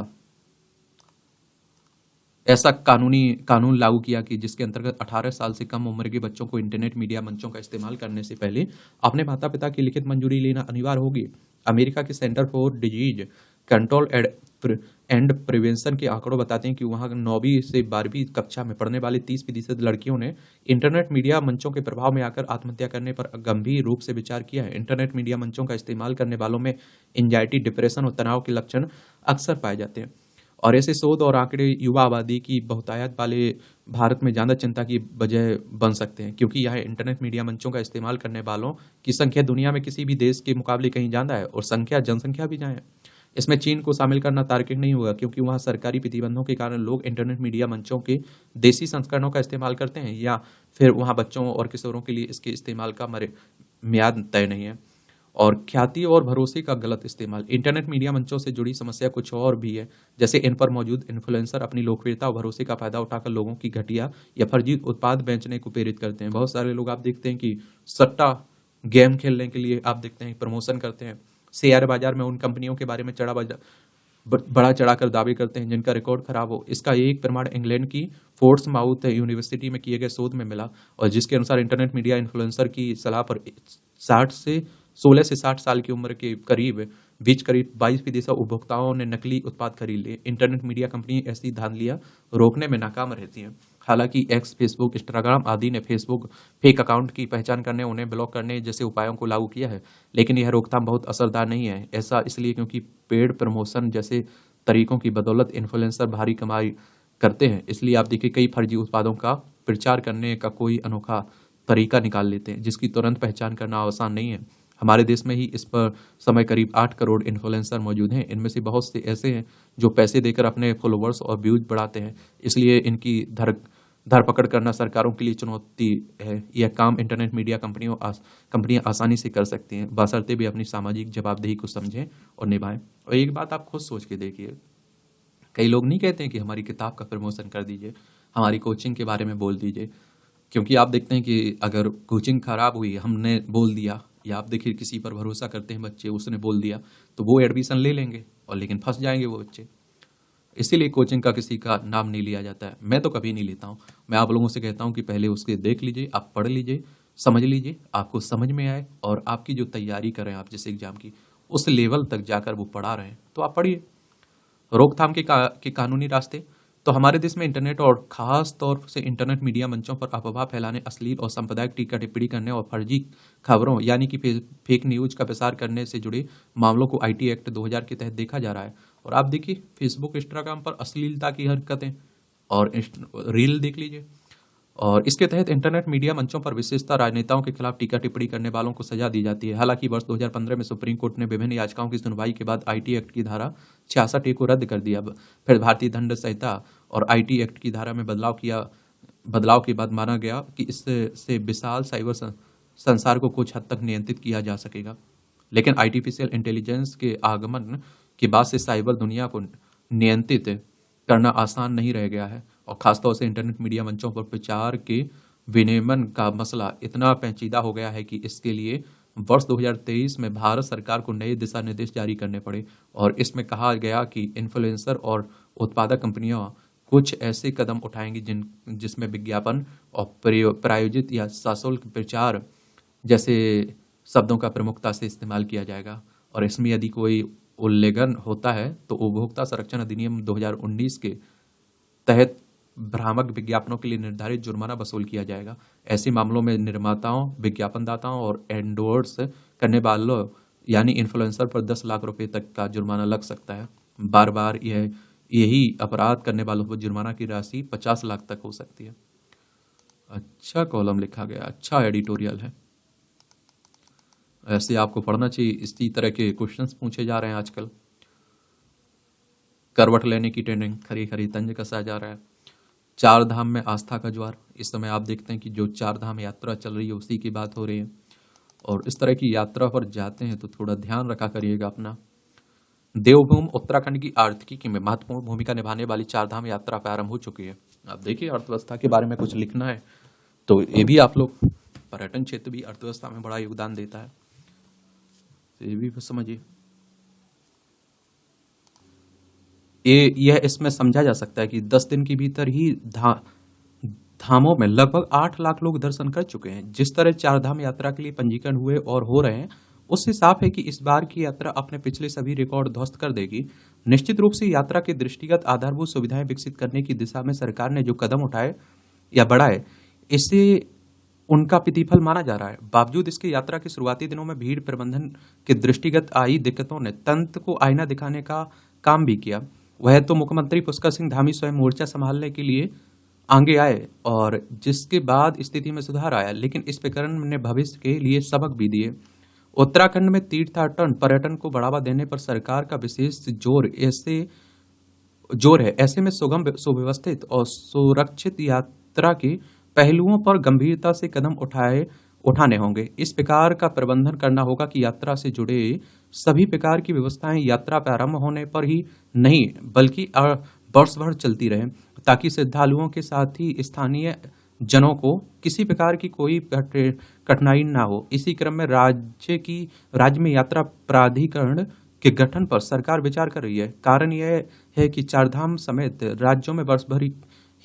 ऐसा कानून लागू किया कि जिसके अंतर्गत 18 साल से कम उम्र के बच्चों को इंटरनेट मीडिया मंचों का इस्तेमाल करने से पहले अपने माता पिता की लिखित मंजूरी लेना अनिवार्य होगी। अमेरिका के centre for disease control and prevention के आंकड़ों बताते हैं कि वहां 9वीं से 12वीं कक्षा में पढ़ने वाले 30% लड़कियों ने इंटरनेट मीडिया मंचों के प्रभाव में आकर आत्महत्या करने पर गंभीर रूप से विचार किया है। इंटरनेट मीडिया मंचों का इस्तेमाल करने वालों में एंजाइटी, डिप्रेशन और तनाव के लक्षण अक्सर पाए जाते हैं, और ऐसे शोध और आंकड़े युवा आबादी की बहुतायत वाले भारत में ज्यादा चिंता की वजह बन सकते हैं, क्योंकि यह इंटरनेट मीडिया मंचों का इस्तेमाल करने वालों की संख्या दुनिया में किसी भी देश के मुकाबले कहीं ज्यादा है, और जनसंख्या भी जहाँ है। इसमें चीन को शामिल करना तार्किक नहीं होगा, क्योंकि वहाँ सरकारी प्रतिबंधों के कारण लोग इंटरनेट मीडिया मंचों के देसी संस्करणों का इस्तेमाल करते हैं, या फिर वहाँ बच्चों और किशोरों के लिए इसके इस्तेमाल का म्याद तय नहीं है। और ख्याति और भरोसे का गलत इस्तेमाल। इंटरनेट मीडिया मंचों से जुड़ी समस्या कुछ और भी है, जैसे इन पर मौजूद इन्फ्लुएंसर अपनी लोकप्रियता और भरोसे का फायदा उठाकर लोगों की घटिया या फर्जी उत्पाद बेचने को प्रेरित करते हैं। बहुत सारे लोग आप देखते हैं कि सट्टा गेम खेलने के लिए आप देखते हैं प्रमोशन करते हैं, शेयर बाजार में उन कंपनियों के बारे में बड़ा चढ़ाकर दावे करते हैं जिनका रिकॉर्ड खराब हो। इसका एक प्रमाण इंग्लैंड की फोर्ट्समाउथ यूनिवर्सिटी में किए गए शोध में मिला, और जिसके अनुसार इंटरनेट मीडिया इन्फ्लुएंसर की सलाह पर 16 से 60 साल की उम्र के करीब 22% उपभोक्ताओं ने नकली उत्पाद खरीद लिए। इंटरनेट मीडिया कंपनी ऐसी धांधलियां रोकने में नाकाम रहती हैं। हालांकि एक्स, फेसबुक, इंस्टाग्राम आदि ने फेक अकाउंट की पहचान करने, उन्हें ब्लॉक करने जैसे उपायों को लागू किया है, लेकिन यह रोकथाम बहुत असरदार नहीं है। ऐसा इसलिए क्योंकि पेड प्रमोशन जैसे तरीकों की बदौलत इन्फ्लुएंसर भारी कमाई करते हैं। इसलिए आप देखिए कई फर्जी उत्पादों का प्रचार करने का कोई अनोखा तरीका निकाल लेते हैं जिसकी तुरंत पहचान करना आसान नहीं है। हमारे देश में ही इस पर समय करीब 8 करोड़ इन्फ्लुएंसर मौजूद हैं। इनमें से बहुत से ऐसे हैं जो पैसे देकर अपने फॉलोवर्स और व्यूज बढ़ाते हैं, इसलिए इनकी धरपकड़ करना सरकारों के लिए चुनौती है। यह काम इंटरनेट मीडिया कंपनियां आसानी से कर सकती हैं, बशर्ते भी अपनी सामाजिक जवाबदेही को समझें और निभाएं। और एक बात आप खुद सोच के देखिए, कई लोग नहीं कहते हैं कि हमारी किताब का प्रमोशन कर दीजिए, हमारी कोचिंग के बारे में बोल दीजिए, क्योंकि आप देखते हैं कि अगर कोचिंग खराब हुई, हमने बोल दिया, या आप देखिए किसी पर भरोसा करते हैं बच्चे, उसने बोल दिया तो वो एडमिशन ले लेंगे और लेकिन फंस जाएंगे वो बच्चे। इसीलिए कोचिंग का किसी का नाम नहीं लिया जाता है। मैं तो कभी नहीं लेता हूँ। मैं आप लोगों से कहता हूँ कि पहले उसके देख लीजिए, आप पढ़ लीजिए, समझ लीजिए, आपको समझ में आए, और आपकी जो तैयारी कर रहे हैं आप जिस एग्जाम की, उस लेवल तक जाकर वो पढ़ा रहे हैं तो आप पढ़िए। रोकथाम के कानूनी रास्ते। तो हमारे देश में इंटरनेट और खास तौर से इंटरनेट मीडिया मंचों पर अफवाह फैलाने, अश्लील और सांप्रदायिक टीका टिप्पणी करने और फर्जी खबरों यानी कि फेक न्यूज का प्रसार करने से जुड़े मामलों को आईटी एक्ट 2000 के तहत देखा जा रहा है। और आप देखिए फेसबुक, इंस्टाग्राम पर अश्लीलता की हरकतें और रील देख लीजिए, और इसके तहत इंटरनेट मीडिया मंचों पर विशेषतः राजनेताओं के खिलाफ टीका टिप्पणी करने वालों को सजा दी जाती है। हालांकि वर्ष 2015 में सुप्रीम कोर्ट ने विभिन्न याचिकाओं की सुनवाई के बाद आईटी एक्ट की धारा 66 को रद्द कर दिया। फिर भारतीय दंड संहिता और आईटी एक्ट की धारा में बदलाव के बाद माना गया कि इससे विशाल साइबर संसार को कुछ हद तक नियंत्रित किया जा सकेगा। लेकिन आर्टिफिशियल इंटेलिजेंस के आगमन के बाद से साइबर दुनिया को नियंत्रित करना आसान नहीं रह गया है, और खासतौर से इंटरनेट मीडिया मंचों पर प्रचार के विनियमन का मसला इतना पेचीदा हो गया है कि इसके लिए वर्ष 2023 में भारत सरकार को नए दिशा निर्देश जारी करने पड़े, और इसमें कहा गया कि इन्फ्लुएंसर और उत्पादक कंपनियां कुछ ऐसे कदम उठाएंगी जिसमें विज्ञापन और प्रायोजित या सशुल्क प्रचार जैसे शब्दों का प्रमुखता से इस्तेमाल किया जाएगा, और इसमें यदि कोई उल्लंघन होता है तो उपभोक्ता संरक्षण अधिनियम 2019 के तहत भ्रामक विज्ञापनों के लिए निर्धारित जुर्माना वसूल किया जाएगा। ऐसे मामलों में निर्माताओं, विज्ञापनदाताओं और एंडोर्स करने वालों यानी इन्फ्लुएंसर पर 10 लाख रुपए तक का जुर्माना लग सकता है। बार बार यही अपराध करने वालों पर जुर्माना की राशि 50 लाख तक हो सकती है। अच्छा कॉलम लिखा गया, अच्छा एडिटोरियल है। ऐसे आपको पढ़ना चाहिए। इसी तरह के क्वेश्चंस पूछे जा रहे हैं आजकल। करवट लेने की ट्रेंडिंग खरी खरी तंज कसा जा रहा है। चार धाम में आस्था का ज्वार। इस समय आप देखते हैं कि जो चार धाम यात्रा चल रही है उसी की बात हो रही है, और इस तरह की यात्रा पर जाते हैं तो थोड़ा ध्यान रखा करिएगा अपना। देवभूमि उत्तराखंड की आर्थिकी में महत्वपूर्ण भूमिका निभाने वाली चार धाम यात्रा प्रारंभ हो चुकी है। आप देखिए, अर्थव्यवस्था के बारे में कुछ लिखना है तो ये भी आप लोग, पर्यटन क्षेत्र भी अर्थव्यवस्था में बड़ा योगदान देता है, तो ये भी समझिए। यह इसमें समझा जा सकता है कि 10 दिन के भीतर ही धामों में लगभग 8 लाख लोग दर्शन कर चुके हैं। जिस तरह चार धाम यात्रा के लिए पंजीकरण हुए और हो रहे हैं, उससे साफ है कि इस बार की यात्रा अपने पिछले सभी रिकॉर्ड ध्वस्त कर देगी। निश्चित रूप से यात्रा के दृष्टिगत आधारभूत सुविधाएं विकसित करने की दिशा में सरकार ने जो कदम उठाए या बढ़ाए, इससे उनका प्रतिफल माना जा रहा है। बावजूद इसके यात्रा के शुरुआती दिनों में भीड़ प्रबंधन के दृष्टिगत आई दिक्कतों ने तंत्र को आईना दिखाने का काम भी किया। वह तो मुख्यमंत्री पुष्कर सिंह धामी स्वयं मोर्चा संभालने के लिए आगे आए, और जिसके बाद स्थिति में सुधार आया, लेकिन इस प्रकरण ने भविष्य के लिए सबक भी दिए। उत्तराखंड में तीर्थाटन पर्यटन को बढ़ावा देने पर सरकार का विशेष जोर है। ऐसे में सुगम, सुव्यवस्थित और सुरक्षित यात्रा के पहलुओं पर गंभीरता से कदम उठाने होंगे। इस प्रकार का प्रबंधन करना होगा कि यात्रा से जुड़े सभी प्रकार की व्यवस्थाएं यात्रा प्रारंभ होने पर ही नहीं बल्कि वर्ष भर चलती रहें, ताकि श्रद्धालुओं के साथ ही स्थानीय जनों को किसी प्रकार की कोई कठिनाई ना हो। इसी क्रम में राज्य में यात्रा प्राधिकरण के गठन पर सरकार विचार कर रही है। कारण यह है कि चारधाम समेत राज्यों में वर्ष भर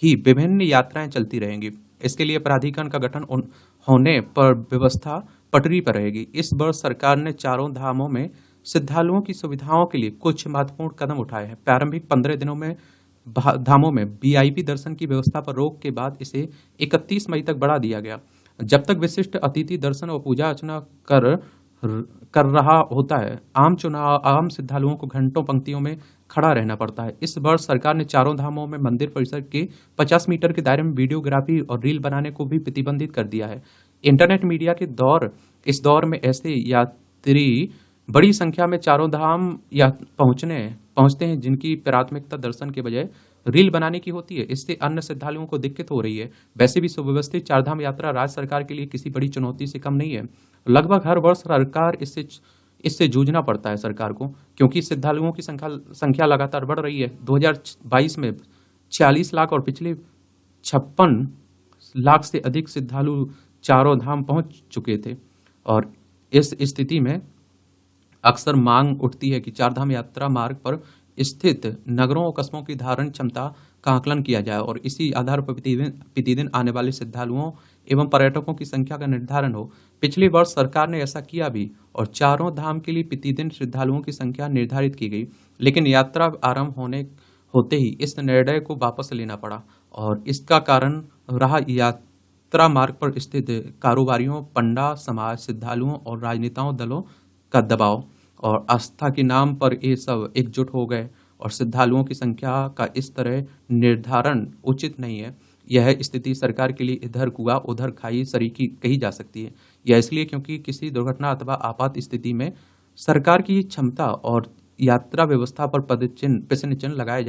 ही विभिन्न यात्राएं चलती रहेंगी। इसके लिए प्राधिकरण का गठन होने पर व्यवस्था पटरी पर रहेगी। इस वर्ष सरकार ने चारों धामों में श्रद्धालुओं की सुविधाओं के लिए कुछ महत्वपूर्ण कदम उठाए हैं। प्रारंभिक 15 दिनों में धामों में वीआईपी दर्शन की व्यवस्था पर रोक के बाद इसे 31 मई तक बढ़ा दिया गया। जब तक विशिष्ट अतिथि दर्शन और पूजा अर्चना कर रहा होता है, आम श्रद्धालुओं को घंटों पंक्तियों में खड़ा रहना पड़ता है। इस वर्ष सरकार ने चारों धामों में मंदिर परिसर के 50 मीटर के दायरे में वीडियोग्राफी और रील बनाने को भी प्रतिबंधित कर दिया है। इंटरनेट मीडिया के इस दौर में ऐसे यात्री बड़ी संख्या में चारों धाम या पहुंचते हैं जिनकी प्राथमिकता दर्शन के बजाय रील बनाने की होती है। इससे अन्य श्रद्धालुओं को दिक्कत हो रही है। वैसे भी सुव्यवस्थित चारधाम यात्रा राज्य सरकार के लिए किसी बड़ी चुनौती से कम नहीं है। लगभग हर वर्ष सरकार इससे जूझना पड़ता है सरकार को, क्योंकि श्रद्धालुओं की संख्या लगातार बढ़ रही है। 2022 में 46 लाख और पिछले 56 लाख से अधिक श्रद्धालु चारों धाम पहुंच चुके थे, और इस स्थिति में अक्सर मांग उठती है कि चारधाम यात्रा मार्ग पर स्थित नगरों और कस्बों की धारण क्षमता का आकलन किया जाए और इसी आधार पर प्रतिदिन आने वाले श्रद्धालुओं एवं पर्यटकों की संख्या का निर्धारण हो। पिछले वर्ष सरकार ने ऐसा किया भी और चारों धाम के लिए प्रतिदिन श्रद्धालुओं की संख्या निर्धारित की गई, लेकिन यात्रा आरंभ होते ही इस निर्णय को वापस लेना पड़ा, और इसका कारण रहा यात्रा मार्ग पर स्थित कारोबारियों, पंडा समाज, श्रद्धालुओं और राजनेताओं दलों का दबाव और आस्था के नाम पर ये सब एकजुट हो गए, और श्रद्धालुओं की संख्या का इस तरह निर्धारण उचित नहीं है। यह स्थिति सरकार के लिए इधर कुआं उधर खाई सरीकी कही जा सकती है। यह इसलिए क्योंकि किसी दुर्घटना अथवा आपात स्थिति में सरकार की क्षमता और यात्रा व्यवस्था पर प्रश्न चिन्ह लगाए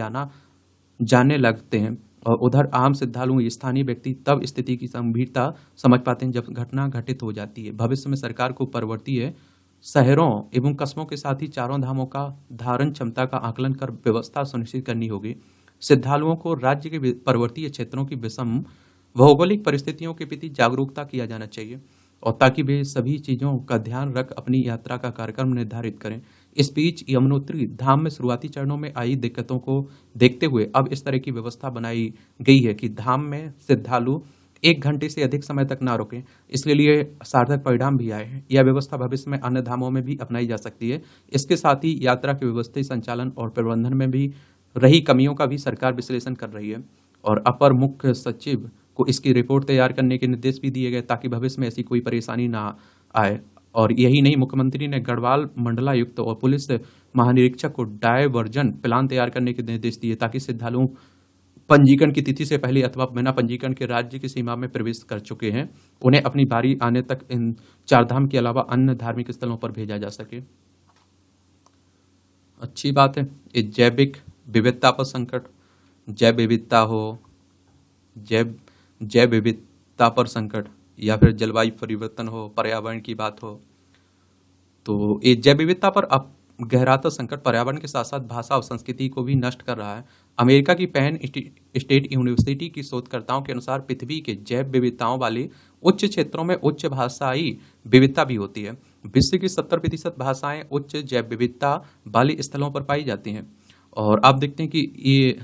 जाने लगते हैं, और उधर आम श्रद्धालु स्थानीय व्यक्ति तब स्थिति की गंभीरता समझ पाते हैं जब घटना घटित हो जाती है। भविष्य में सरकार को पर्वतीय शहरों एवं कस्बों के साथ ही चारों धामों का धारण क्षमता का आकलन कर व्यवस्था सुनिश्चित करनी होगी। श्रद्धालुओं को राज्य के पर्वतीय क्षेत्रों की विषम भौगोलिक परिस्थितियों के प्रति जागरूकता किया जाना चाहिए और ताकि वे सभी चीज़ों का ध्यान रख अपनी यात्रा का कार्यक्रम निर्धारित करें। इस बीच यमुनोत्री धाम में शुरुआती चरणों में आई दिक्कतों को देखते हुए अब इस तरह की व्यवस्था बनाई गई है कि धाम में श्रद्धालु 1 घंटे से अधिक समय तक ना रुकें। इसके लिए सार्थक परिणाम भी आए हैं। यह व्यवस्था भविष्य में अन्य धामों में भी अपनाई जा सकती है। इसके साथ ही यात्रा के व्यवस्थित संचालन और प्रबंधन में भी रही कमियों का भी सरकार विश्लेषण कर रही है और अपर मुख्य सचिव को इसकी रिपोर्ट तैयार करने के निर्देश भी दिए गए ताकि भविष्य में ऐसी कोई परेशानी ना आए। और यही नहीं, मुख्यमंत्री ने गढ़वाल मंडलायुक्त और पुलिस महानिरीक्षक को डायवर्जन प्लान तैयार करने के निर्देश दिए ताकि श्रद्धालु पंजीकरण की तिथि से पहले अथवा बिना पंजीकरण के राज्य की सीमा में प्रवेश कर चुके हैं उन्हें अपनी बारी आने तक इन 4 धाम के अलावा अन्य धार्मिक स्थलों पर भेजा जा सके। अच्छी बात है। ये जैविक विविधता पर संकट, जैव विविधता हो, जैव विविधता पर संकट या फिर जलवायु परिवर्तन हो, पर्यावरण की बात हो, तो ये जैव विविधता पर अब गहराता संकट पर्यावरण के साथ साथ भाषा और संस्कृति को भी नष्ट कर रहा है। अमेरिका की पेन स्टेट यूनिवर्सिटी की शोधकर्ताओं के अनुसार पृथ्वी के जैव विविधताओं वाले उच्च क्षेत्रों में उच्च भाषाई विविधता भी होती है। विश्व की 70% भाषाएं उच्च जैव विविधता वाले स्थलों पर पाई जाती हैं और आप देखते हैं कि ये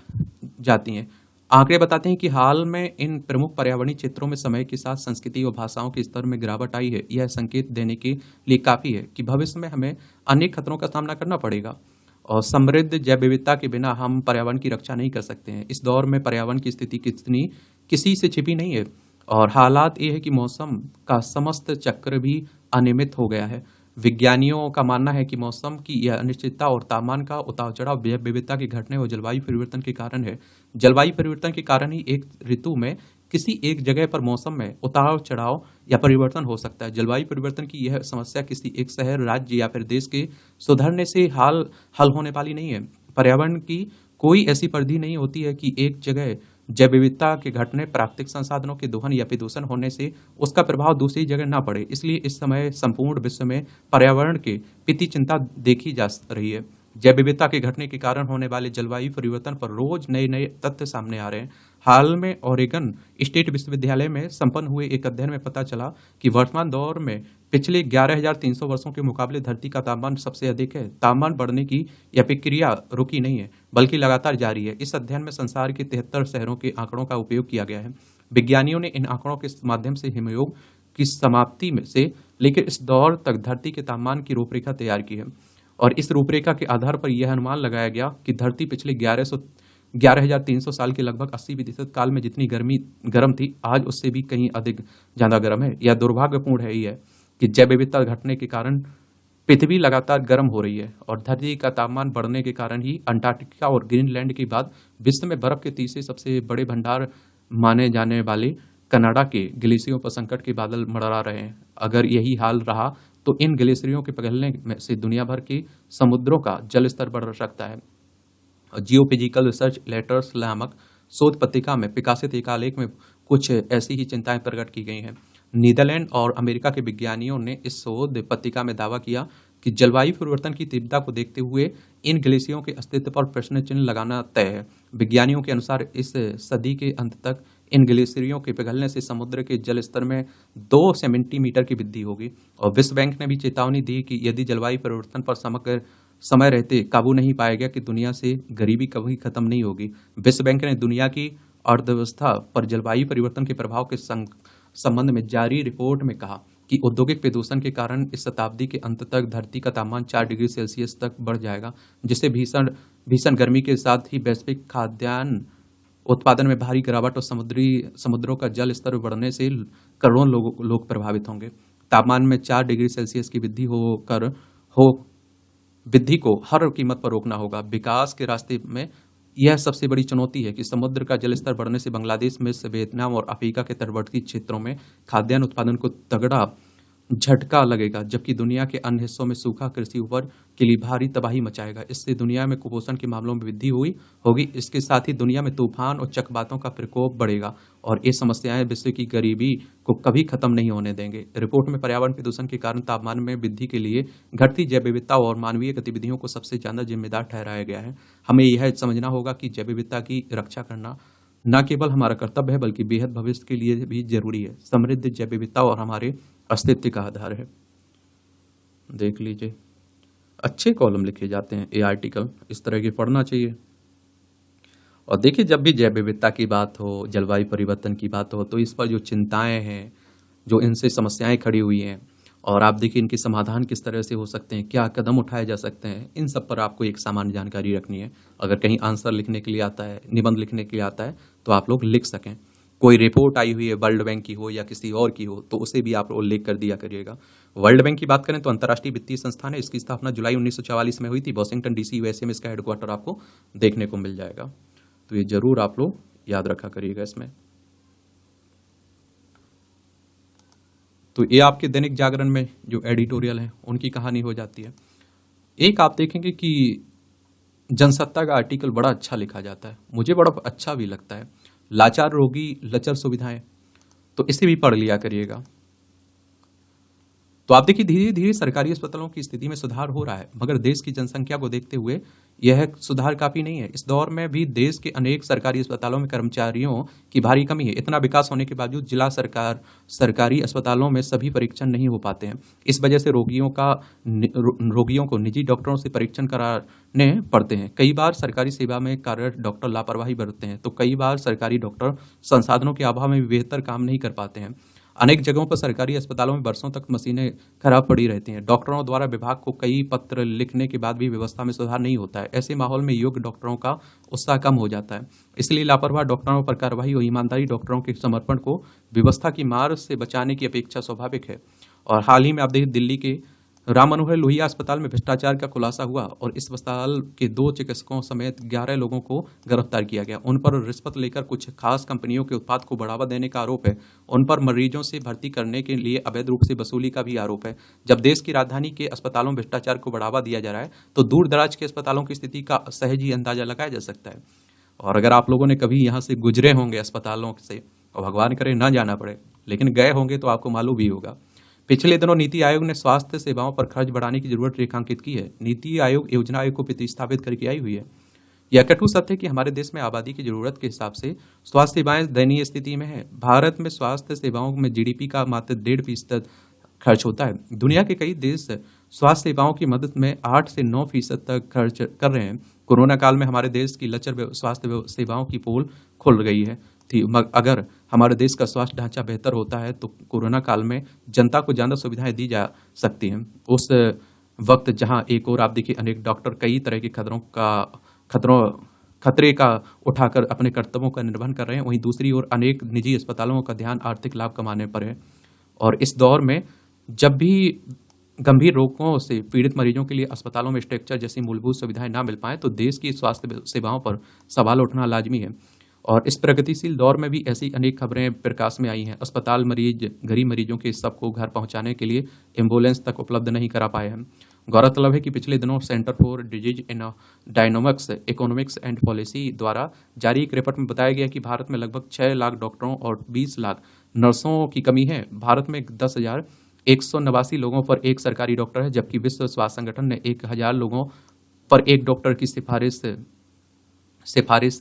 जाती हैं। आंकड़े बताते हैं कि हाल में इन प्रमुख पर्यावरणीय क्षेत्रों में समय के साथ संस्कृति और भाषाओं के स्तर में गिरावट आई है। यह संकेत देने के लिए काफी है कि भविष्य में हमें अनेक खतरों का सामना करना पड़ेगा और समृद्ध जैव विविधता के बिना हम पर्यावरण की रक्षा नहीं कर सकते हैं। इस दौर में पर्यावरण की स्थिति किसी से छिपी नहीं है और हालात ये है कि मौसम का समस्त चक्र भी अनियमित हो गया है। विज्ञानियों का मानना है कि मौसम की यह अनिश्चितता और तापमान का उतार चढ़ाव जैव विविधता के घटने और जलवायु परिवर्तन के कारण है। जलवायु परिवर्तन के कारण ही एक ऋतु में किसी एक जगह पर मौसम में उतार चढ़ाव या परिवर्तन हो सकता है। जलवायु परिवर्तन की यह समस्या किसी एक शहर, राज्य या फिर देश के सुधरने से हल होने वाली नहीं है। पर्यावरण की कोई ऐसी परिधि नहीं होती है कि एक जगह जैव विविधता के घटने, प्राकृतिक संसाधनों के दोहन या प्रदूषण होने से उसका प्रभाव दूसरी जगह ना पड़े। इसलिए इस समय संपूर्ण विश्व में पर्यावरण के प्रति चिंता देखी जा रही है। जैव विविधता के घटने के कारण होने वाले जलवायु परिवर्तन पर रोज नए नए तथ्य सामने आ रहे हैं। हाल में ओरेगन स्टेट विश्वविद्यालय में संपन्न हुए एक अध्ययन में पता चला कि वर्तमान दौर में पिछले 11,300 वर्षों के मुकाबले धरती का तापमान सबसे अधिक है। तापमान बढ़ने की यह प्रक्रिया रुकी नहीं है बल्कि लगातार जारी है। इस अध्ययन में संसार के 73 शहरों के आंकड़ों का उपयोग किया गया है। विज्ञानियों ने इन आंकड़ों के माध्यम से हिमयुग की समाप्ति में से लेकर इस दौर तक धरती के तापमान की रूपरेखा तैयार की है और इस रूपरेखा के आधार पर यह अनुमान लगाया गया कि धरती पिछले 11,300 साल के लगभग 80% काल में जितनी गर्म थी, आज उससे भी कहीं अधिक ज्यादा गर्म है। यह दुर्भाग्यपूर्ण है ही है कि जैव विविधता घटने के कारण पृथ्वी लगातार गर्म हो रही है और धरती का तापमान बढ़ने के कारण ही अंटार्कटिका और ग्रीनलैंड के बाद विश्व में बर्फ के तीसरे सबसे बड़े भंडार माने जाने वाले कनाडा के ग्लेशियरों पर संकट के बादल मंडरा रहे हैं। अगर यही हाल रहा तो इन ग्लेशियरों के पिघलने से दुनिया भर के समुद्रों का जल स्तर बढ़ सकता है। जियोफिजिकल रिसर्च लेटर्स नामक शोध पत्रिका में प्रकाशित एक आलेख में कुछ ऐसी ही चिंताएं प्रकट की गई हैं। नीदरलैंड और अमेरिका के विज्ञानियों ने इस शोध पत्रिका में दावा किया कि जलवायु परिवर्तन की तीव्रता को देखते हुए इन ग्लेशियरों के अस्तित्व पर प्रश्न चिन्ह लगाना तय है। विज्ञानियों के अनुसार इस सदी के अंत तक इन ग्लेशियरों के पिघलने से समुद्र के जल स्तर में 2 सेंटीमीटर की वृद्धि होगी और विश्व बैंक ने भी चेतावनी दी कि यदि जलवायु परिवर्तन पर समग्र समय रहते काबू नहीं पाया गया कि दुनिया से गरीबी कभी खत्म नहीं होगी। विश्व बैंक ने दुनिया की अर्थव्यवस्था पर जलवायु परिवर्तन के प्रभाव के संबंध में जारी रिपोर्ट में कहा कि औद्योगिक प्रदूषण के कारण इस शताब्दी के अंत तक धरती का तापमान 4 डिग्री सेल्सियस तक बढ़ जाएगा, जिससे भीषण गर्मी के साथ ही वैश्विक खाद्यान्न उत्पादन में भारी गिरावट और समुद्रों का जल स्तर बढ़ने से करोड़ों लोग प्रभावित होंगे। तापमान में 4 डिग्री सेल्सियस की वृद्धि को हर कीमत पर रोकना होगा। विकास के रास्ते में यह सबसे बड़ी चुनौती है कि समुद्र का जलस्तर बढ़ने से बांग्लादेश, मिस्र, वियतनाम और अफ्रीका के तटवर्ती क्षेत्रों में खाद्यान्न उत्पादन को तगड़ा झटका लगेगा, जबकि दुनिया के अन्य हिस्सों में सूखा कृषि उपज के लिए भारी तबाही मचाएगा। इससे दुनिया में कुपोषण के मामलों में वृद्धि हुई होगी। इसके साथ ही दुनिया में तूफान और चक्रवातों का प्रकोप बढ़ेगा और ये समस्याएं विश्व की गरीबी को कभी खत्म नहीं होने देंगे। रिपोर्ट में पर्यावरण प्रदूषण के कारण तापमान में वृद्धि के लिए घटती जैव विविधता और मानवीय गतिविधियों को सबसे ज्यादा जिम्मेदार ठहराया गया है। हमें यह समझना होगा कि जैव विविधता की रक्षा करना न केवल हमारा कर्तव्य है बल्कि बेहद भविष्य के लिए भी जरूरी है। समृद्ध जैव विविधता और हमारे अस्तित्व का आधार है। देख लीजिए, अच्छे कॉलम लिखे जाते हैं, ये आर्टिकल इस तरह के पढ़ना चाहिए। और देखिए, जब भी जैव विविधता की बात हो, जलवायु परिवर्तन की बात हो, तो इस पर जो चिंताएं हैं, जो इनसे समस्याएं खड़ी हुई हैं, और आप देखिए इनके समाधान किस तरह से हो सकते हैं, क्या कदम उठाए जा सकते हैं, इन सब पर आपको एक सामान्य जानकारी रखनी है। अगर कहीं आंसर लिखने के लिए आता है, निबंध लिखने के लिए आता है, तो आप लोग लिख सकें। कोई रिपोर्ट आई हुई है वर्ल्ड बैंक की हो या किसी और की हो, तो उसे भी आप उल्लेख कर दिया करिएगा। वर्ल्ड बैंक की बात करें तो अंतर्राष्ट्रीय वित्तीय संस्थान है। इसकी स्थापना जुलाई 1944 में हुई थी। वॉशिंगटन डीसी यूएसए में इसका हेडक्वार्टर आपको देखने को मिल जाएगा। तो ये जरूर आप लोग याद रखा करिएगा इसमें। तो ये आपके दैनिक जागरण में जो एडिटोरियल है उनकी कहानी हो जाती है। एक आप देखेंगे कि जनसत्ता का आर्टिकल बड़ा अच्छा लिखा जाता है, मुझे बड़ा अच्छा भी लगता है। लाचार रोगी लचर सुविधाएं, तो इसे भी पढ़ लिया करिएगा। तो आप देखिए धीरे धीरे सरकारी अस्पतालों की स्थिति में सुधार हो रहा है, मगर देश की जनसंख्या को देखते हुए यह सुधार काफी नहीं है। इस दौर में भी देश के अनेक सरकारी अस्पतालों में कर्मचारियों की भारी कमी है। इतना विकास होने के बावजूद जिला सरकारी अस्पतालों में सभी परीक्षण नहीं हो पाते हैं। इस वजह से रोगियों को निजी डॉक्टरों से परीक्षण कराने पड़ते हैं। कई बार सरकारी सेवा में कार्यरत डॉक्टर लापरवाही बरतते हैं, तो कई बार सरकारी डॉक्टर संसाधनों के अभाव में भी बेहतर काम नहीं कर पाते हैं। अनेक जगहों पर सरकारी अस्पतालों में वर्षों तक मशीनें खराब पड़ी रहती हैं। डॉक्टरों द्वारा विभाग को कई पत्र लिखने के बाद भी व्यवस्था में सुधार नहीं होता है। ऐसे माहौल में योग्य डॉक्टरों का उत्साह कम हो जाता है। इसलिए लापरवाह डॉक्टरों पर कार्रवाई और ईमानदारी डॉक्टरों के समर्पण को व्यवस्था की मार से बचाने की अपेक्षा स्वाभाविक है। और हाल ही में आप देखिए दिल्ली के राम मनोहर लोहिया अस्पताल में भ्रष्टाचार का खुलासा हुआ और इस अस्पताल के 2 चिकित्सकों समेत 11 लोगों को गिरफ्तार किया गया। उन पर रिश्वत लेकर कुछ खास कंपनियों के उत्पाद को बढ़ावा देने का आरोप है। उन पर मरीजों से भर्ती करने के लिए अवैध रूप से वसूली का भी आरोप है। जब देश की राजधानी के अस्पतालों में भ्रष्टाचार को बढ़ावा दिया जा रहा है, तो दूर दराज के अस्पतालों की स्थिति का सहज ही अंदाजा लगाया जा सकता है। और अगर आप लोगों ने कभी यहाँ से गुजरे होंगे अस्पतालों से, और भगवान करे ना जाना पड़े, लेकिन गए होंगे तो आपको मालूम भी होगा। पिछले दिनों नीति आयोग ने स्वास्थ्य सेवाओं पर खर्च बढ़ाने की जरूरत रेखांकित की है। नीति आयोग योजना आयोग को प्रतिस्थापित करके आई हुई है। यह कटु सत्य है कि हमारे देश में आबादी की जरूरत के हिसाब से स्वास्थ्य सेवाएं दयनीय स्थिति में है। भारत में स्वास्थ्य सेवाओं में जीडीपी का मात्र 1.5% खर्च होता है। दुनिया के कई देश स्वास्थ्य सेवाओं की मदद में 8 से 9% तक खर्च कर रहे हैं। कोरोना काल में हमारे देश की लचर स्वास्थ्य सेवाओं की पोल खुल गई है थी। अगर हमारे देश का स्वास्थ्य ढांचा बेहतर होता है तो कोरोना काल में जनता को ज्यादा सुविधाएं दी जा सकती हैं। उस वक्त जहां एक और आप देखिए अनेक डॉक्टर कई तरह के खतरे का उठाकर अपने कर्तव्यों का निर्वहन कर रहे हैं, वहीं दूसरी ओर अनेक निजी अस्पतालों का ध्यान आर्थिक लाभ कमाने पर है। और इस दौर में जब भी गंभीर रोगों से पीड़ित मरीजों के लिए अस्पतालों में स्ट्रक्चर जैसी मूलभूत सुविधाएं ना मिल पाए, तो देश की स्वास्थ्य सेवाओं पर सवाल उठना लाजमी है। और इस प्रगतिशील दौर में भी ऐसी अनेक खबरें प्रकाश में आई हैं। अस्पताल गरीब मरीजों के सबको घर पहुंचाने के लिए एम्बुलेंस तक उपलब्ध नहीं करा पाए हैं। गौरतलब है कि पिछले दिनों centre for disease in dynamics economics and policy द्वारा जारी एक रिपोर्ट में बताया गया कि भारत में लगभग 6 लाख डॉक्टरों और 20 लाख नर्सों की कमी है। भारत में 10,189 लोगों पर एक सरकारी डॉक्टर है, जबकि विश्व स्वास्थ्य संगठन ने 1,000 लोगों पर एक डॉक्टर की सिफारिश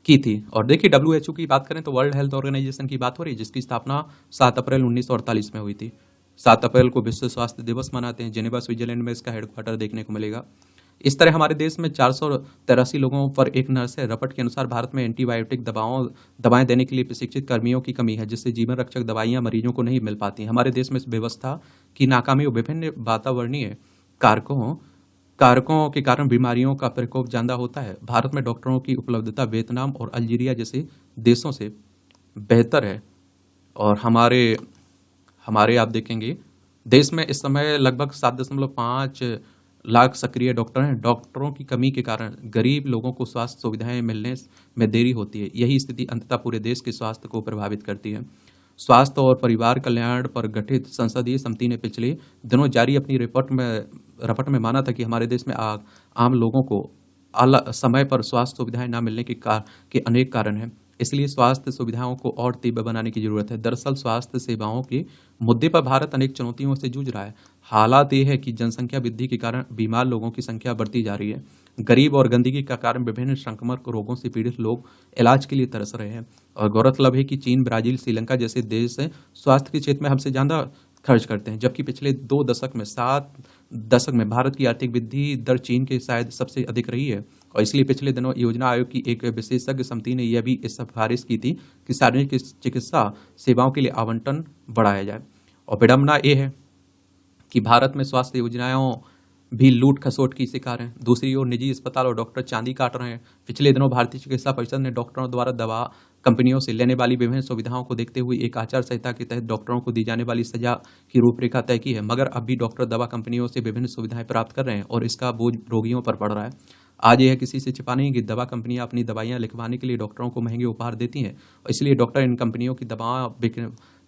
की थी। और देखिए WHO की बात करें तो वर्ल्ड हेल्थ ऑर्गेनाइजेशन की बात हो रही है, जिसकी स्थापना 7 अप्रैल 1948 में हुई थी। 7 अप्रैल को विश्व स्वास्थ्य दिवस मनाते हैं। जेनेवा स्विट्जरलैंड में इसका हेडक्वार्टर देखने को मिलेगा। इस तरह हमारे देश में 483 लोगों पर एक नर्स है। रपट के अनुसार भारत में एंटीबायोटिक दवाएं देने के लिए प्रशिक्षित कर्मियों की कमी है, जिससे जीवन रक्षक दवाइयां मरीजों को नहीं मिल पाती। हमारे देश में इस व्यवस्था की नाकामी और विभिन्न वातावरणीय कारकों के कारण बीमारियों का प्रकोप ज्यादा होता है। भारत में डॉक्टरों की उपलब्धता वियतनाम और अल्जीरिया जैसे देशों से बेहतर है। और हमारे आप देखेंगे देश में इस समय लगभग 7.5 लाख सक्रिय डॉक्टर हैं। डॉक्टरों की कमी के कारण गरीब लोगों को स्वास्थ्य सुविधाएं मिलने में देरी होती है। यही स्थिति अंततः पूरे देश के स्वास्थ्य को प्रभावित करती है। स्वास्थ्य और परिवार कल्याण पर गठित संसदीय समिति ने पिछले दिनों जारी अपनी रिपोर्ट में माना था कि हमारे देश में आम लोगों को समय पर स्वास्थ्य सुविधाएं न मिलने के अनेक कारण हैं। इसलिए स्वास्थ्य सुविधाओं को और तीव्र बनाने की जरूरत है। दरअसल स्वास्थ्य सेवाओं के मुद्दे पर भारत अनेक चुनौतियों से जूझ रहा है। हालात ये है कि जनसंख्या वृद्धि के कारण बीमार लोगों की संख्या बढ़ती जा रही है। गरीब और गंदगी का कारण विभिन्न संक्रामक रोगों से पीड़ित लोग इलाज के लिए तरस रहे हैं। और गौरतलब है कि चीन, ब्राजील, श्रीलंका जैसे देश स्वास्थ्य के क्षेत्र में हमसे ज्यादा खर्च करते हैं, जबकि पिछले 7 दशक में भारत की आर्थिक वृद्धि दर चीन के शायद सबसे अधिक रही है। और इसलिए पिछले दिनों योजना आयोग की एक विशेषज्ञ समिति ने यह भी इस सिफारिश की थी कि सार्वजनिक चिकित्सा सेवाओं के लिए आवंटन बढ़ाया जाए। और विडंबना ये है कि भारत में स्वास्थ्य योजनाओं भी लूट खसोट की शिकार हैं। दूसरी ओर निजी अस्पताल और डॉक्टर चांदी काट रहे हैं। पिछले दिनों भारतीय चिकित्सा परिषद ने डॉक्टरों द्वारा दवा कंपनियों से लेने वाली विभिन्न सुविधाओं को देखते हुए एक आचार संहिता के तहत डॉक्टरों को दी जाने वाली सजा की रूपरेखा तय की है। मगर अब भी डॉक्टर दवा कंपनियों से विभिन्न सुविधाएं प्राप्त कर रहे हैं और इसका बोझ रोगियों पर पड़ रहा है। आज यह किसी से छिपा नहीं कि दवा कंपनियां अपनी दवाइयां लिखवाने के लिए डॉक्टरों को महंगे उपहार देती हैं, और इसलिए डॉक्टर इन कंपनियों की दवा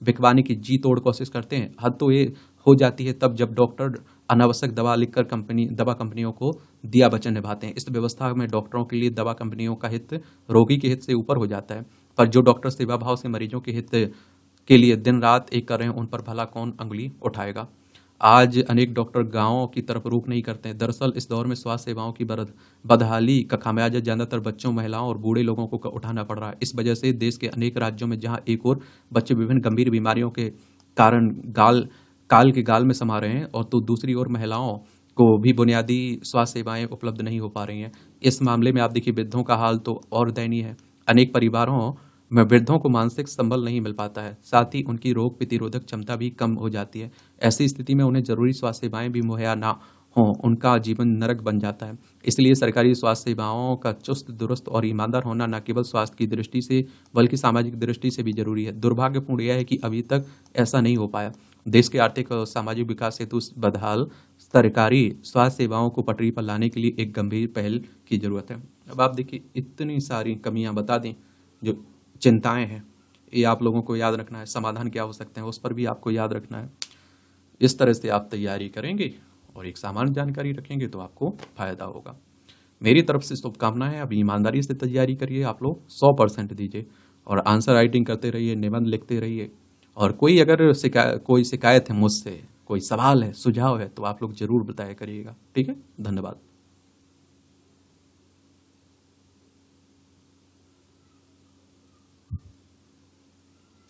बिकवाने की जी तोड़ कोशिश करते हैं। हद तो ये हो जाती है तब जब डॉक्टर अनावश्यक दवा लिखकर दवा कंपनियों को दिया वचन निभाते हैं। इस व्यवस्था में डॉक्टरों के लिए दवा कंपनियों का हित रोगी के हित से ऊपर हो जाता है। पर जो डॉक्टर सेवा भाव से मरीजों के हित के लिए दिन रात एक कर रहे हैं, उन पर भला कौन अंगुली उठाएगा। आज अनेक डॉक्टर गांवों की तरफ रुख नहीं करते हैं। दरअसल इस दौर में स्वास्थ्य सेवाओं की बदहाली का खामियाजा ज्यादातर बच्चों, महिलाओं और बूढ़े लोगों को उठाना पड़ रहा है। इस वजह से देश के अनेक राज्यों में जहां एक और बच्चे विभिन्न गंभीर बीमारियों के कारण काल के गाल में समा रहे हैं, और तो दूसरी ओर महिलाओं को भी बुनियादी स्वास्थ्य सेवाएं उपलब्ध नहीं हो पा रही हैं। इस मामले में आप देखिए, वृद्धों का हाल तो और दयनीय है। अनेक परिवारों में वृद्धों को मानसिक संबल नहीं मिल पाता है, साथ ही उनकी रोग प्रतिरोधक क्षमता भी कम हो जाती है। ऐसी स्थिति में उन्हें जरूरी स्वास्थ्य सेवाएं भी मुहैया ना हो, उनका जीवन नरक बन जाता है। इसलिए सरकारी स्वास्थ्य सेवाओं का चुस्त दुरुस्त और ईमानदार होना न केवल स्वास्थ्य की दृष्टि से बल्कि सामाजिक दृष्टि से भी जरूरी है। दुर्भाग्यपूर्ण यह है कि अभी तक ऐसा नहीं हो पाया। देश के आर्थिक और सामाजिक विकास हेतु बदहाल सरकारी स्वास्थ्य सेवाओं को पटरी पर लाने के लिए एक गंभीर पहल की जरूरत है। अब आप देखिए, इतनी सारी कमियां बता दें, जो चिंताएं हैं, ये आप लोगों को याद रखना है। समाधान क्या हो सकते हैं उस पर भी आपको याद रखना है। इस तरह से आप तैयारी करेंगे और एक सामान्य जानकारी रखेंगे तो आपको फायदा होगा। मेरी तरफ से शुभकामनाएं। अब ईमानदारी से तैयारी करिए, आप लोग 100% दीजिए और आंसर राइटिंग करते रहिए, निबंध लिखते रहिए। और कोई अगर कोई शिकायत है मुझसे, कोई सवाल है, सुझाव है, तो आप लोग जरूर बताया करिएगा। ठीक है, धन्यवाद।